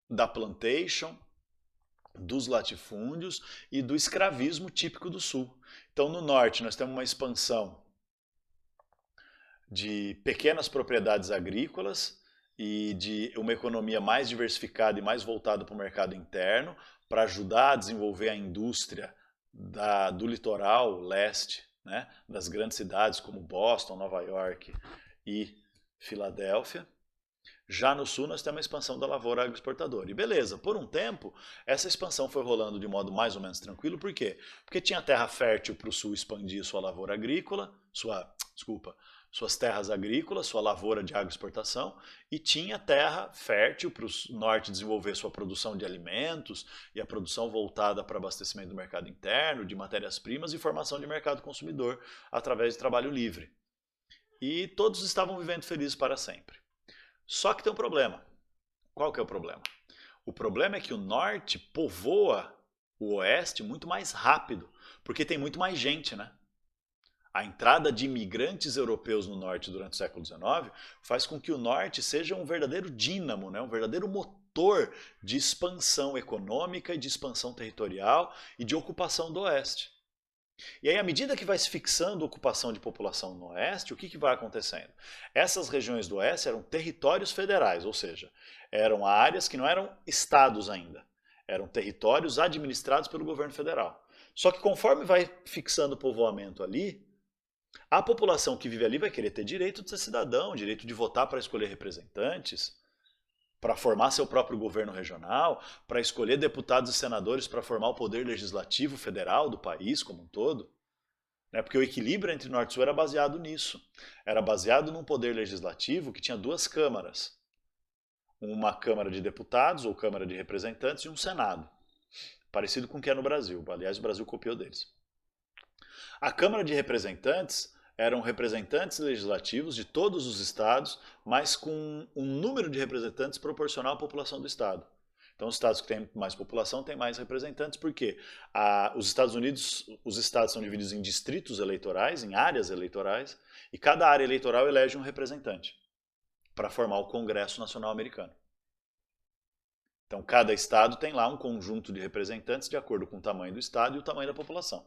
da plantation, dos latifúndios e do escravismo típico do sul. Então, no norte, nós temos uma expansão de pequenas propriedades agrícolas e de uma economia mais diversificada e mais voltada para o mercado interno, para ajudar a desenvolver a indústria do litoral leste, né, das grandes cidades como Boston, Nova York e Filadélfia. Já no sul nós temos a expansão da lavoura agroexportadora. E beleza, por um tempo essa expansão foi rolando de modo mais ou menos tranquilo. Por quê? Porque tinha terra fértil para o sul expandir sua lavoura agrícola, suas terras agrícolas, sua lavoura de agroexportação, e tinha terra fértil para o norte desenvolver sua produção de alimentos e a produção voltada para abastecimento do mercado interno, de matérias-primas e formação de mercado consumidor através de trabalho livre. E todos estavam vivendo felizes para sempre. Só que tem um problema. Qual que é o problema? O problema é que o norte povoa o oeste muito mais rápido, porque tem muito mais gente, né? A entrada de imigrantes europeus no norte durante o século XIX faz com que o norte seja um verdadeiro dínamo, né? Um verdadeiro motor de expansão econômica e de expansão territorial e de ocupação do oeste. E aí, à medida que vai se fixando a ocupação de população no oeste, o que vai acontecendo? Essas regiões do oeste eram territórios federais, ou seja, eram áreas que não eram estados ainda, eram territórios administrados pelo governo federal. Só que conforme vai fixando o povoamento ali, a população que vive ali vai querer ter direito de ser cidadão, direito de votar para escolher representantes, para formar seu próprio governo regional, para escolher deputados e senadores para formar o poder legislativo federal do país como um todo. Porque o equilíbrio entre norte e sul era baseado nisso. Era baseado num poder legislativo que tinha duas câmaras. Uma Câmara de Deputados, ou Câmara de Representantes, e um Senado. Parecido com o que é no Brasil. Aliás, o Brasil copiou deles. A Câmara de Representantes eram representantes legislativos de todos os estados, mas com um número de representantes proporcional à população do estado. Então, os estados que têm mais população têm mais representantes, porque os Estados Unidos, os estados são divididos em distritos eleitorais, em áreas eleitorais, e cada área eleitoral elege um representante para formar o Congresso Nacional Americano. Então, cada estado tem lá um conjunto de representantes de acordo com o tamanho do estado e o tamanho da população.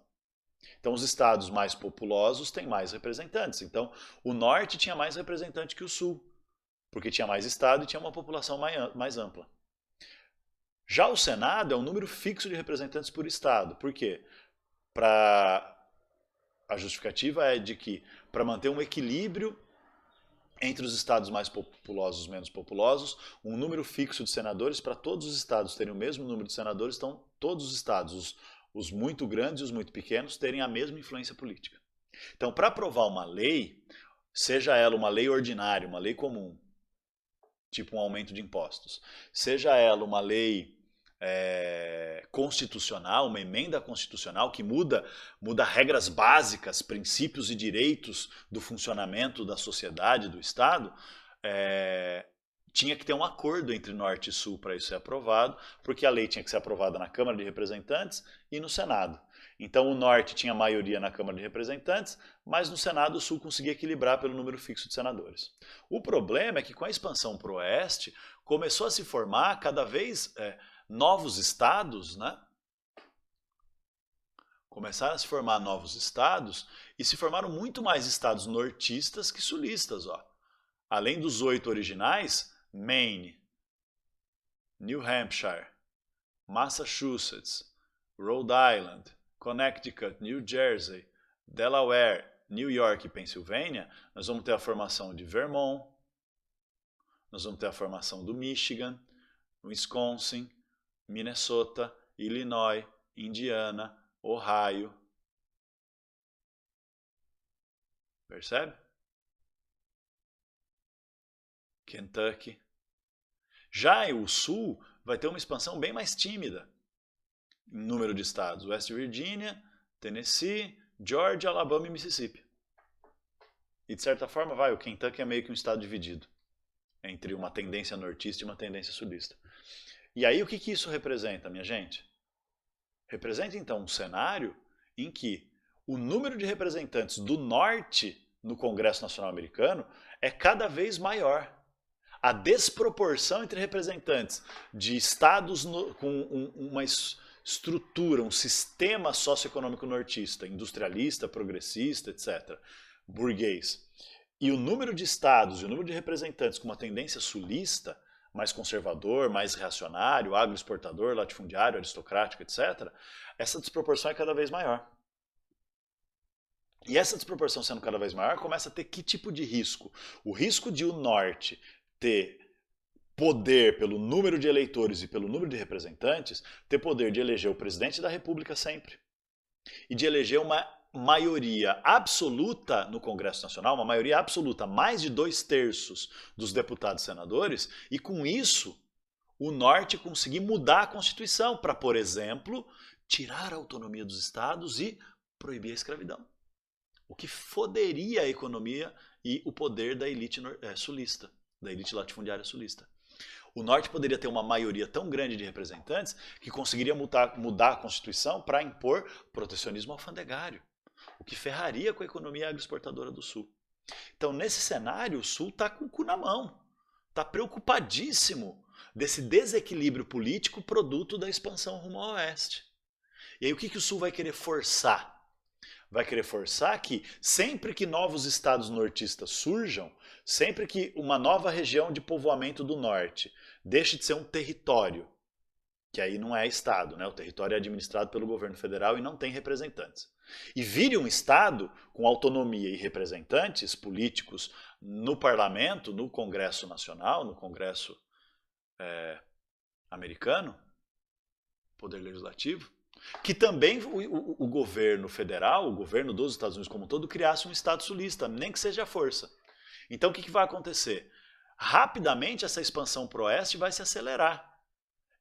Então, os estados mais populosos têm mais representantes. Então, o norte tinha mais representante que o sul, porque tinha mais estado e tinha uma população mais ampla. Já o Senado é um número fixo de representantes por estado. Por quê? A justificativa é de que, para manter um equilíbrio entre os estados mais populosos e os menos populosos, um número fixo de senadores para todos os estados terem o mesmo número de senadores, então todos os estados, os muito grandes e os muito pequenos, terem a mesma influência política. Então, para aprovar uma lei, seja ela uma lei ordinária, uma lei comum, tipo um aumento de impostos, seja ela uma lei constitucional, uma emenda constitucional que muda regras básicas, princípios e direitos do funcionamento da sociedade, do Estado, tinha que ter um acordo entre Norte e Sul para isso ser aprovado, porque a lei tinha que ser aprovada na Câmara de Representantes e no Senado. Então o Norte tinha maioria na Câmara de Representantes, mas no Senado o Sul conseguia equilibrar pelo número fixo de senadores. O problema é que com a expansão para o Oeste, começou a se formar cada vez novos estados, né? Começaram a se formar novos estados e se formaram muito mais estados nortistas que sulistas, ó. Além dos 8 originais, Maine, New Hampshire, Massachusetts, Rhode Island, Connecticut, New Jersey, Delaware, New York e Pensilvânia, nós vamos ter a formação de Vermont, nós vamos ter a formação do Michigan, Wisconsin, Minnesota, Illinois, Indiana, Ohio. Percebe? Kentucky. Já o Sul vai ter uma expansão bem mais tímida em número de estados. West Virginia, Tennessee, Georgia, Alabama e Mississippi. E de certa forma, o Kentucky é meio que um estado dividido entre uma tendência nortista e uma tendência sulista. E aí o que isso representa, minha gente? Representa então um cenário em que o número de representantes do Norte no Congresso Nacional Americano é cada vez maior. A desproporção entre representantes de estados com uma estrutura, um sistema socioeconômico nortista, industrialista, progressista, etc., burguês, e o número de estados e o número de representantes com uma tendência sulista, mais conservador, mais reacionário, agroexportador, latifundiário, aristocrático, etc., essa desproporção é cada vez maior. E essa desproporção sendo cada vez maior, começa a ter que tipo de risco? O risco de o Norte ter poder pelo número de eleitores e pelo número de representantes, ter poder de eleger o presidente da República sempre. E de eleger uma maioria absoluta no Congresso Nacional, uma maioria absoluta, mais de 2/3 dos deputados e senadores, e com isso o Norte conseguir mudar a Constituição para, por exemplo, tirar a autonomia dos estados e proibir a escravidão. O que foderia a economia e o poder da elite sulista, da elite latifundiária sulista. O Norte poderia ter uma maioria tão grande de representantes que conseguiria mudar a Constituição para impor protecionismo alfandegário, o que ferraria com a economia agroexportadora do Sul. Então, nesse cenário, o Sul está com o cu na mão, está preocupadíssimo desse desequilíbrio político produto da expansão rumo ao Oeste. E aí o que o Sul vai querer forçar? Vai querer forçar que sempre que novos estados nortistas surjam, sempre que uma nova região de povoamento do norte deixe de ser um território, que aí não é estado, né? O território é administrado pelo governo federal e não tem representantes, e vire um estado com autonomia e representantes políticos no parlamento, no Congresso Nacional, no Congresso americano, poder legislativo, que também o governo federal, o governo dos Estados Unidos como um todo, criasse um estado sulista, nem que seja a força. Então o que vai acontecer? Rapidamente essa expansão para o oeste vai se acelerar.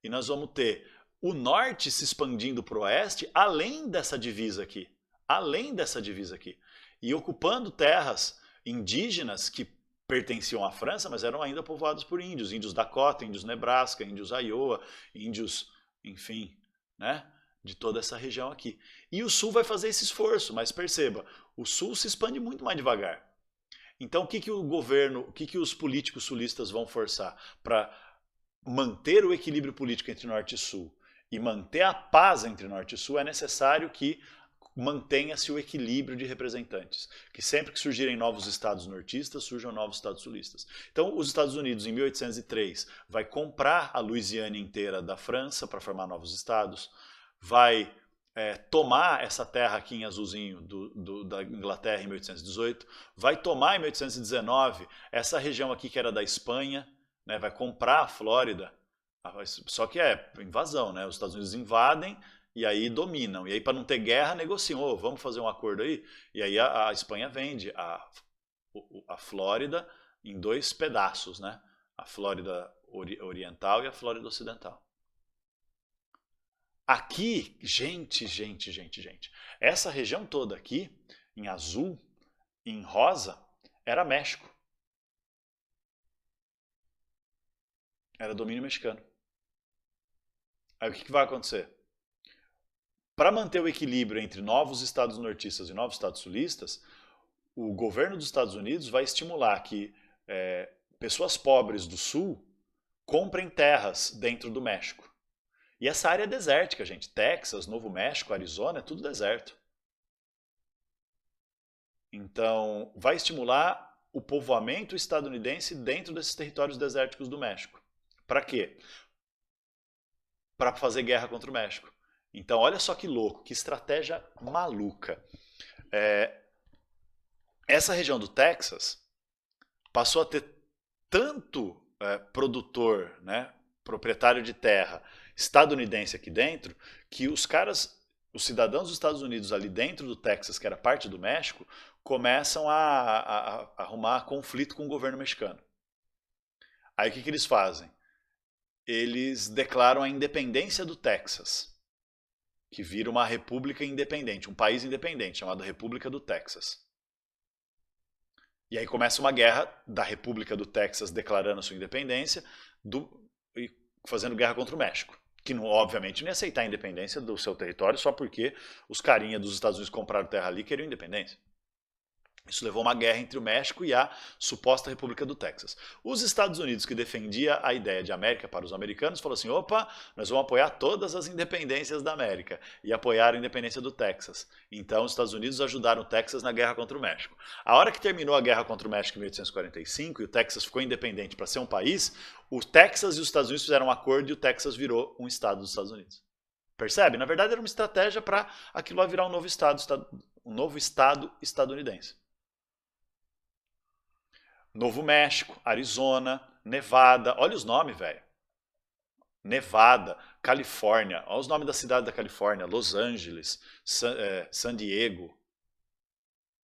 E nós vamos ter o norte se expandindo para o oeste, além dessa divisa aqui. Além dessa divisa aqui. E ocupando terras indígenas que pertenciam à França, mas eram ainda povoadas por índios. Índios Dakota, índios Nebraska, índios Iowa, índios, enfim, né? De toda essa região aqui. E o Sul vai fazer esse esforço, mas perceba, o Sul se expande muito mais devagar. Então o que o governo, o que os políticos sulistas vão forçar? Para manter o equilíbrio político entre Norte e Sul e manter a paz entre Norte e Sul, é necessário que mantenha-se o equilíbrio de representantes. Que sempre que surgirem novos estados nortistas, surjam novos estados sulistas. Então os Estados Unidos, em 1803, vai comprar a Louisiana inteira da França para formar novos estados, vai tomar essa terra aqui em azulzinho da Inglaterra em 1818, vai tomar em 1819 essa região aqui que era da Espanha, né, vai comprar a Flórida, só que é invasão, né, os Estados Unidos invadem e aí dominam, e aí para não ter guerra negociam, oh, vamos fazer um acordo aí, e aí a Espanha vende a Flórida em 2 pedaços, né, a Flórida Oriental e a Flórida Ocidental. Aqui, gente, essa região toda aqui, em azul, em rosa, era México. Era domínio mexicano. Aí o que vai acontecer? Para manter o equilíbrio entre novos estados nortistas e novos estados sulistas, o governo dos Estados Unidos vai estimular que pessoas pobres do sul comprem terras dentro do México. E essa área é desértica, gente. Texas, Novo México, Arizona, é tudo deserto. Então, vai estimular o povoamento estadunidense dentro desses territórios desérticos do México. Para quê? Para fazer guerra contra o México. Então, olha só que louco, que estratégia maluca. Essa região do Texas passou a ter tanto produtor, né, proprietário de terra estadunidense aqui dentro, que os cidadãos dos Estados Unidos ali dentro do Texas, que era parte do México, começam a arrumar conflito com o governo mexicano. Aí o que eles fazem? Eles declaram a independência do Texas, que vira uma república independente, um país independente, chamado República do Texas. E aí começa uma guerra da República do Texas declarando a sua independência e fazendo guerra contra o México, que obviamente não ia aceitar a independência do seu território só porque os carinha dos Estados Unidos compraram terra ali e queriam independência. Isso levou a uma guerra entre o México e a suposta República do Texas. Os Estados Unidos, que defendia a ideia de América para os americanos, falou assim, opa, nós vamos apoiar todas as independências da América, e apoiaram a independência do Texas. Então os Estados Unidos ajudaram o Texas na guerra contra o México. A hora que terminou a guerra contra o México em 1845, e o Texas ficou independente para ser um país, o Texas e os Estados Unidos fizeram um acordo e o Texas virou um estado dos Estados Unidos. Percebe? Na verdade era uma estratégia para aquilo lá virar um novo estado estadunidense. Novo México, Arizona, Nevada, olha os nomes, velho. Nevada, Califórnia, olha os nomes da cidade da Califórnia, Los Angeles, San Diego,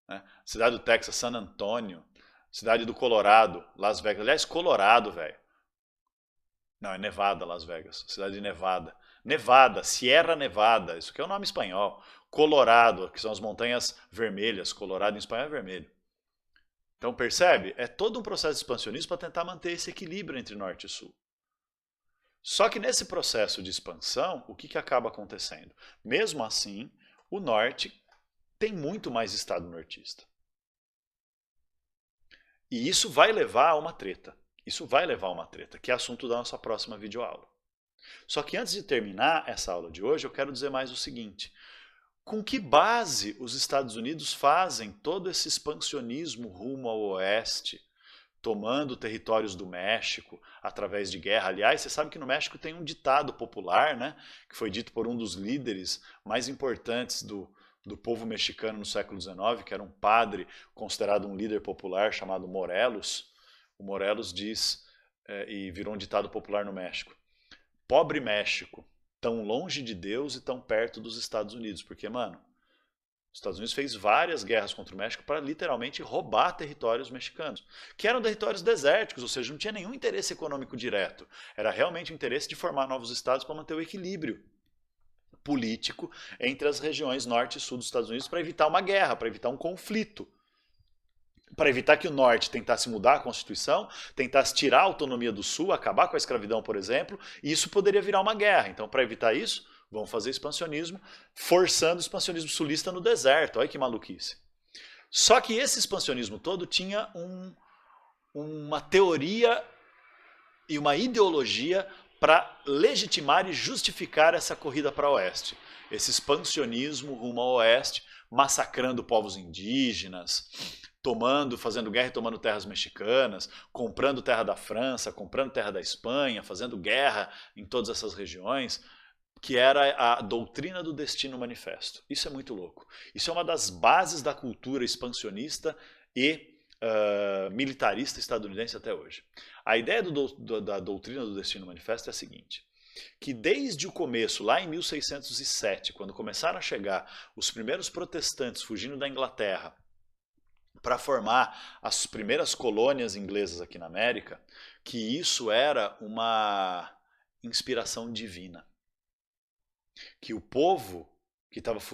né? Cidade do Texas, San Antonio, cidade do Colorado, Las Vegas. Aliás, Colorado, velho. Não, é Nevada, Las Vegas, cidade de Nevada. Nevada, Sierra Nevada, isso aqui é o nome espanhol. Colorado, que são as montanhas vermelhas, Colorado em espanhol é vermelho. Então percebe? É todo um processo expansionismo para tentar manter esse equilíbrio entre norte e sul. Só que nesse processo de expansão, o que acaba acontecendo? Mesmo assim, o norte tem muito mais estado nortista. E isso vai levar a uma treta. Isso vai levar a uma treta, que é assunto da nossa próxima videoaula. Só que antes de terminar essa aula de hoje, eu quero dizer mais o seguinte. Com que base os Estados Unidos fazem todo esse expansionismo rumo ao oeste, tomando territórios do México através de guerra? Aliás, você sabe que no México tem um ditado popular, né, que foi dito por um dos líderes mais importantes do povo mexicano no século XIX, que era um padre considerado um líder popular chamado Morelos. O Morelos diz, e virou um ditado popular no México, pobre México, tão longe de Deus e tão perto dos Estados Unidos. Porque, mano, os Estados Unidos fez várias guerras contra o México para literalmente roubar territórios mexicanos, que eram territórios desérticos, ou seja, não tinha nenhum interesse econômico direto. Era realmente o interesse de formar novos estados para manter o equilíbrio político entre as regiões norte e sul dos Estados Unidos para evitar uma guerra, para evitar um conflito. Para evitar que o norte tentasse mudar a Constituição, tentasse tirar a autonomia do sul, acabar com a escravidão, por exemplo, e isso poderia virar uma guerra. Então, para evitar isso, vão fazer expansionismo, forçando o expansionismo sulista no deserto. Olha que maluquice. Só que esse expansionismo todo tinha uma teoria e uma ideologia para legitimar e justificar essa corrida para o oeste. Esse expansionismo rumo ao oeste, massacrando povos indígenas, fazendo guerra e tomando terras mexicanas, comprando terra da França, comprando terra da Espanha, fazendo guerra em todas essas regiões. que era a doutrina do destino manifesto. Isso é muito louco. Isso é uma das bases da cultura expansionista e militarista estadunidense até hoje. A ideia da doutrina do destino manifesto é a seguinte, que desde o começo, lá em 1607, quando começaram a chegar os primeiros protestantes fugindo da Inglaterra para formar as primeiras colônias inglesas aqui na América, que isso era uma inspiração divina. Que o povo,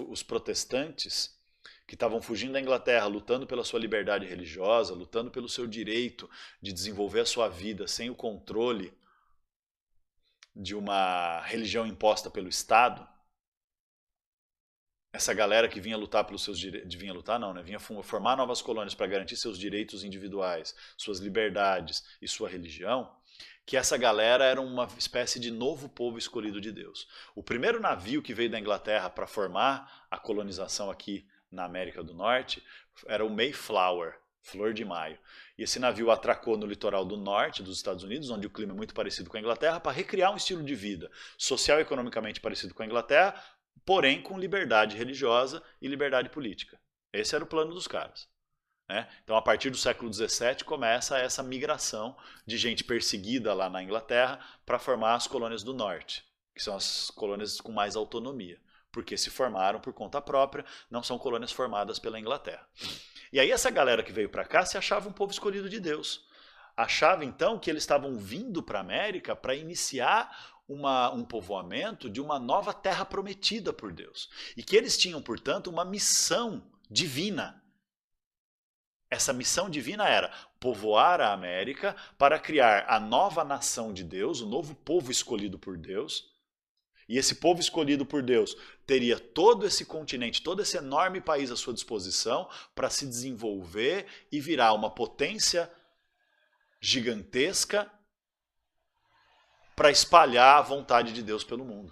os protestantes, que estavam fugindo da Inglaterra, lutando pela sua liberdade religiosa, lutando pelo seu direito de desenvolver a sua vida sem o controle de uma religião imposta pelo Estado, essa galera que vinha lutar pelos seus direitos, vinha lutar não, né? Vinha formar novas colônias para garantir seus direitos individuais, suas liberdades e sua religião, que essa galera era uma espécie de novo povo escolhido de Deus. O primeiro navio que veio da Inglaterra para formar a colonização aqui na América do Norte era o Mayflower, Flor de Maio. E esse navio atracou no litoral do norte dos Estados Unidos, onde o clima é muito parecido com a Inglaterra, para recriar um estilo de vida social e economicamente parecido com a Inglaterra, porém com liberdade religiosa e liberdade política. Esse era o plano dos caras. Né? Então, a partir do século XVII, começa essa migração de gente perseguida lá na Inglaterra para formar as colônias do norte, que são as colônias com mais autonomia, porque se formaram por conta própria, não são colônias formadas pela Inglaterra. E aí essa galera que veio para cá se achava um povo escolhido de Deus. Achava então que eles estavam vindo para a América para iniciar um povoamento de uma nova terra prometida por Deus. E que eles tinham, portanto, uma missão divina. Essa missão divina era povoar a América para criar a nova nação de Deus, o novo povo escolhido por Deus. E esse povo escolhido por Deus teria todo esse continente, todo esse enorme país à sua disposição para se desenvolver e virar uma potência gigantesca para espalhar a vontade de Deus pelo mundo.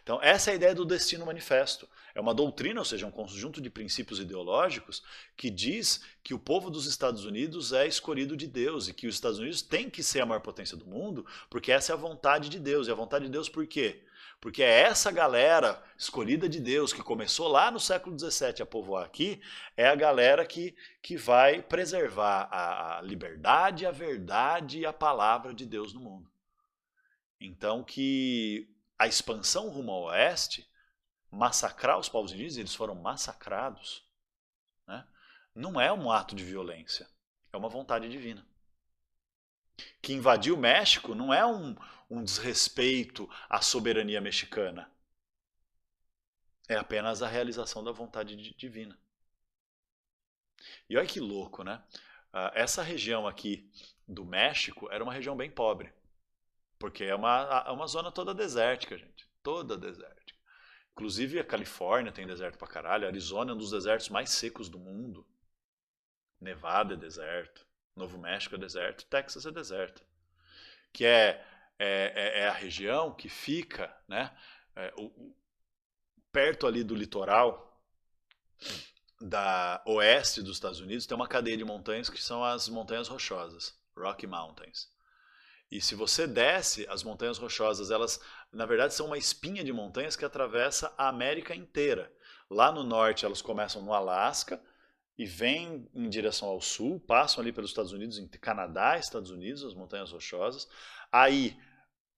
Então, essa é a ideia do destino manifesto. É uma doutrina, ou seja, um conjunto de princípios ideológicos que diz que o povo dos Estados Unidos é escolhido de Deus e que os Estados Unidos têm que ser a maior potência do mundo porque essa é a vontade de Deus. E a vontade de Deus por quê? Porque é essa galera escolhida de Deus que começou lá no século XVII a povoar aqui, é a galera que vai preservar a liberdade, a verdade e a palavra de Deus no mundo. Então que a expansão rumo ao oeste, massacrar os povos indígenas, eles foram massacrados, né? Não é um ato de violência, é uma vontade divina. Que invadir o México não é um desrespeito à soberania mexicana. É apenas a realização da vontade divina. E olha que louco, né? Essa região aqui do México era uma região bem pobre. Porque é uma zona toda desértica, gente. Toda desértica. Inclusive a Califórnia tem deserto pra caralho. A Arizona é um dos desertos mais secos do mundo. Nevada é deserto. Novo México é deserto. Texas é deserto. Que é a região que fica, né, perto ali do litoral da oeste dos Estados Unidos. Tem uma cadeia de montanhas que são as montanhas rochosas. Rocky Mountains. E se você desce, as montanhas rochosas, elas na verdade são uma espinha de montanhas que atravessa a América inteira. Lá no norte elas começam no Alasca e vêm em direção ao sul, passam ali pelos Estados Unidos, entre Canadá e Estados Unidos, as montanhas rochosas. Aí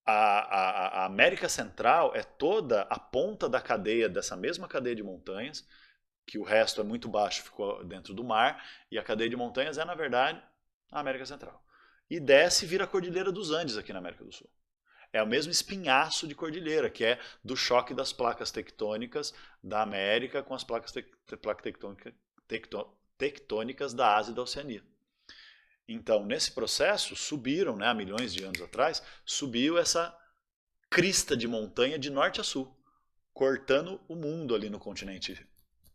a América Central é toda a ponta da cadeia, dessa mesma cadeia de montanhas, que o resto é muito baixo, ficou dentro do mar, e a cadeia de montanhas é na verdade a América Central. E desce e vira a Cordilheira dos Andes aqui na América do Sul. É o mesmo espinhaço de cordilheira, que é do choque das placas tectônicas da América com as placas tectônicas da Ásia e da Oceania. Então, nesse processo, subiram, né, há milhões de anos atrás, subiu essa crista de montanha de norte a sul, cortando o mundo ali no continente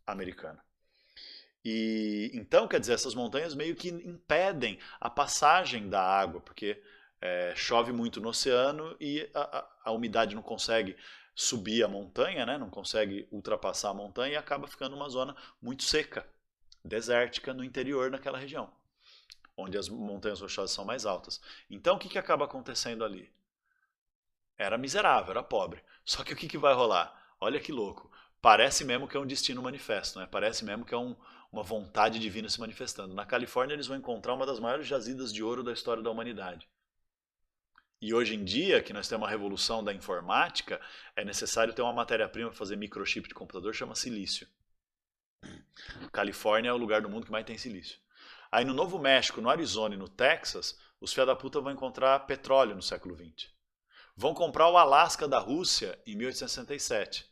americano. E então, quer dizer, essas montanhas meio que impedem a passagem da água, porque chove muito no oceano e a umidade não consegue subir a montanha, né? Não consegue ultrapassar a montanha e acaba ficando uma zona muito seca, desértica no interior daquela região, onde as montanhas rochosas são mais altas. Então, o que acaba acontecendo ali? Era miserável, era pobre. Só que o que vai rolar? Olha que louco. Parece mesmo que é um destino manifesto, né? Parece mesmo que é uma vontade divina se manifestando. Na Califórnia eles vão encontrar uma das maiores jazidas de ouro da história da humanidade. E hoje em dia, que nós temos uma revolução da informática, é necessário ter uma matéria-prima para fazer microchip de computador, chama silício. Califórnia é o lugar do mundo que mais tem silício. Aí no Novo México, no Arizona e no Texas, os filha da puta vão encontrar petróleo no século XX. Vão comprar o Alasca da Rússia em 1867.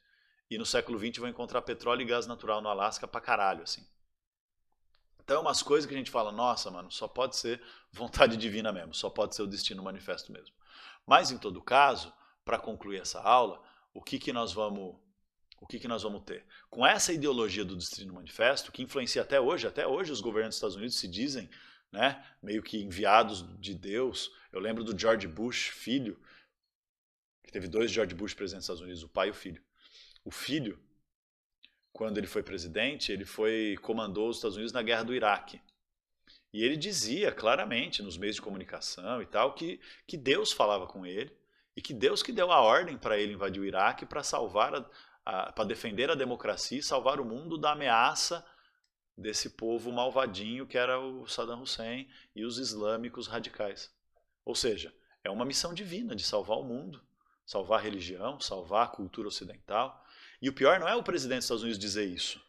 E no século XX vão encontrar petróleo e gás natural no Alasca pra caralho, assim. Então, umas coisas que a gente fala, nossa, mano, só pode ser vontade divina mesmo, só pode ser o destino manifesto mesmo. Mas, em todo caso, para concluir essa aula, o que nós vamos ter? Com essa ideologia do destino manifesto, que influencia até hoje os governos dos Estados Unidos se dizem, né, meio que enviados de Deus. Eu lembro do George Bush, filho, que teve 2 George Bush presentes nos Estados Unidos, o pai e o filho. O filho, quando ele foi presidente, ele comandou os Estados Unidos na guerra do Iraque. E ele dizia claramente nos meios de comunicação e tal que Deus falava com ele e que Deus que deu a ordem para ele invadir o Iraque para salvar, para defender a democracia e salvar o mundo da ameaça desse povo malvadinho que era o Saddam Hussein e os islâmicos radicais. Ou seja, é uma missão divina de salvar o mundo, salvar a religião, salvar a cultura ocidental. E o pior não é o presidente dos Estados Unidos dizer isso.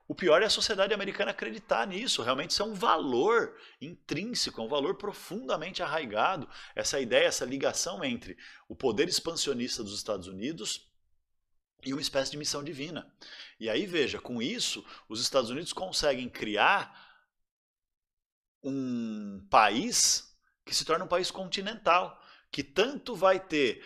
O pior é a sociedade americana acreditar nisso. Realmente isso é um valor intrínseco, é um valor profundamente arraigado. Essa ideia, essa ligação entre o poder expansionista dos Estados Unidos e uma espécie de missão divina. E aí, veja, com isso, os Estados Unidos conseguem criar um país que se torna um país continental, que tanto vai ter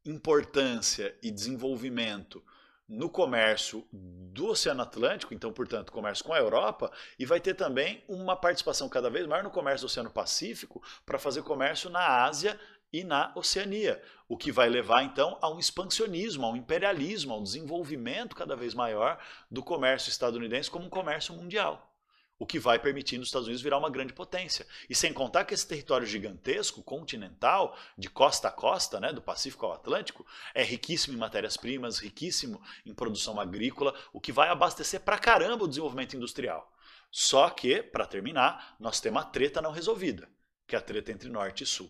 importância e desenvolvimento no comércio do Oceano Atlântico, então, portanto, comércio com a Europa, e vai ter também uma participação cada vez maior no comércio do Oceano Pacífico para fazer comércio na Ásia e na Oceania, o que vai levar então a um expansionismo, a um imperialismo, a um desenvolvimento cada vez maior do comércio estadunidense como um comércio mundial. O que vai permitindo os Estados Unidos virar uma grande potência. E sem contar que esse território gigantesco, continental, de costa a costa, né, do Pacífico ao Atlântico, é riquíssimo em matérias-primas, riquíssimo em produção agrícola, o que vai abastecer pra caramba o desenvolvimento industrial. Só que, para terminar, nós temos uma treta não resolvida, que é a treta entre Norte e Sul.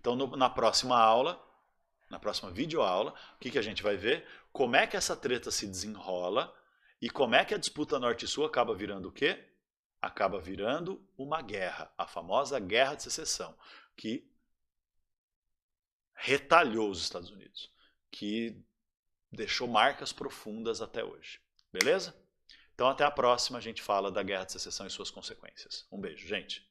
Então, na próxima aula, na próxima videoaula, o que a gente vai ver? Como é que essa treta se desenrola e como é que a disputa Norte e Sul acaba virando o quê? Acaba virando uma guerra, a famosa Guerra de Secessão, que retalhou os Estados Unidos, que deixou marcas profundas até hoje. Beleza? Então até a próxima, a gente fala da Guerra de Secessão e suas consequências. Um beijo, gente.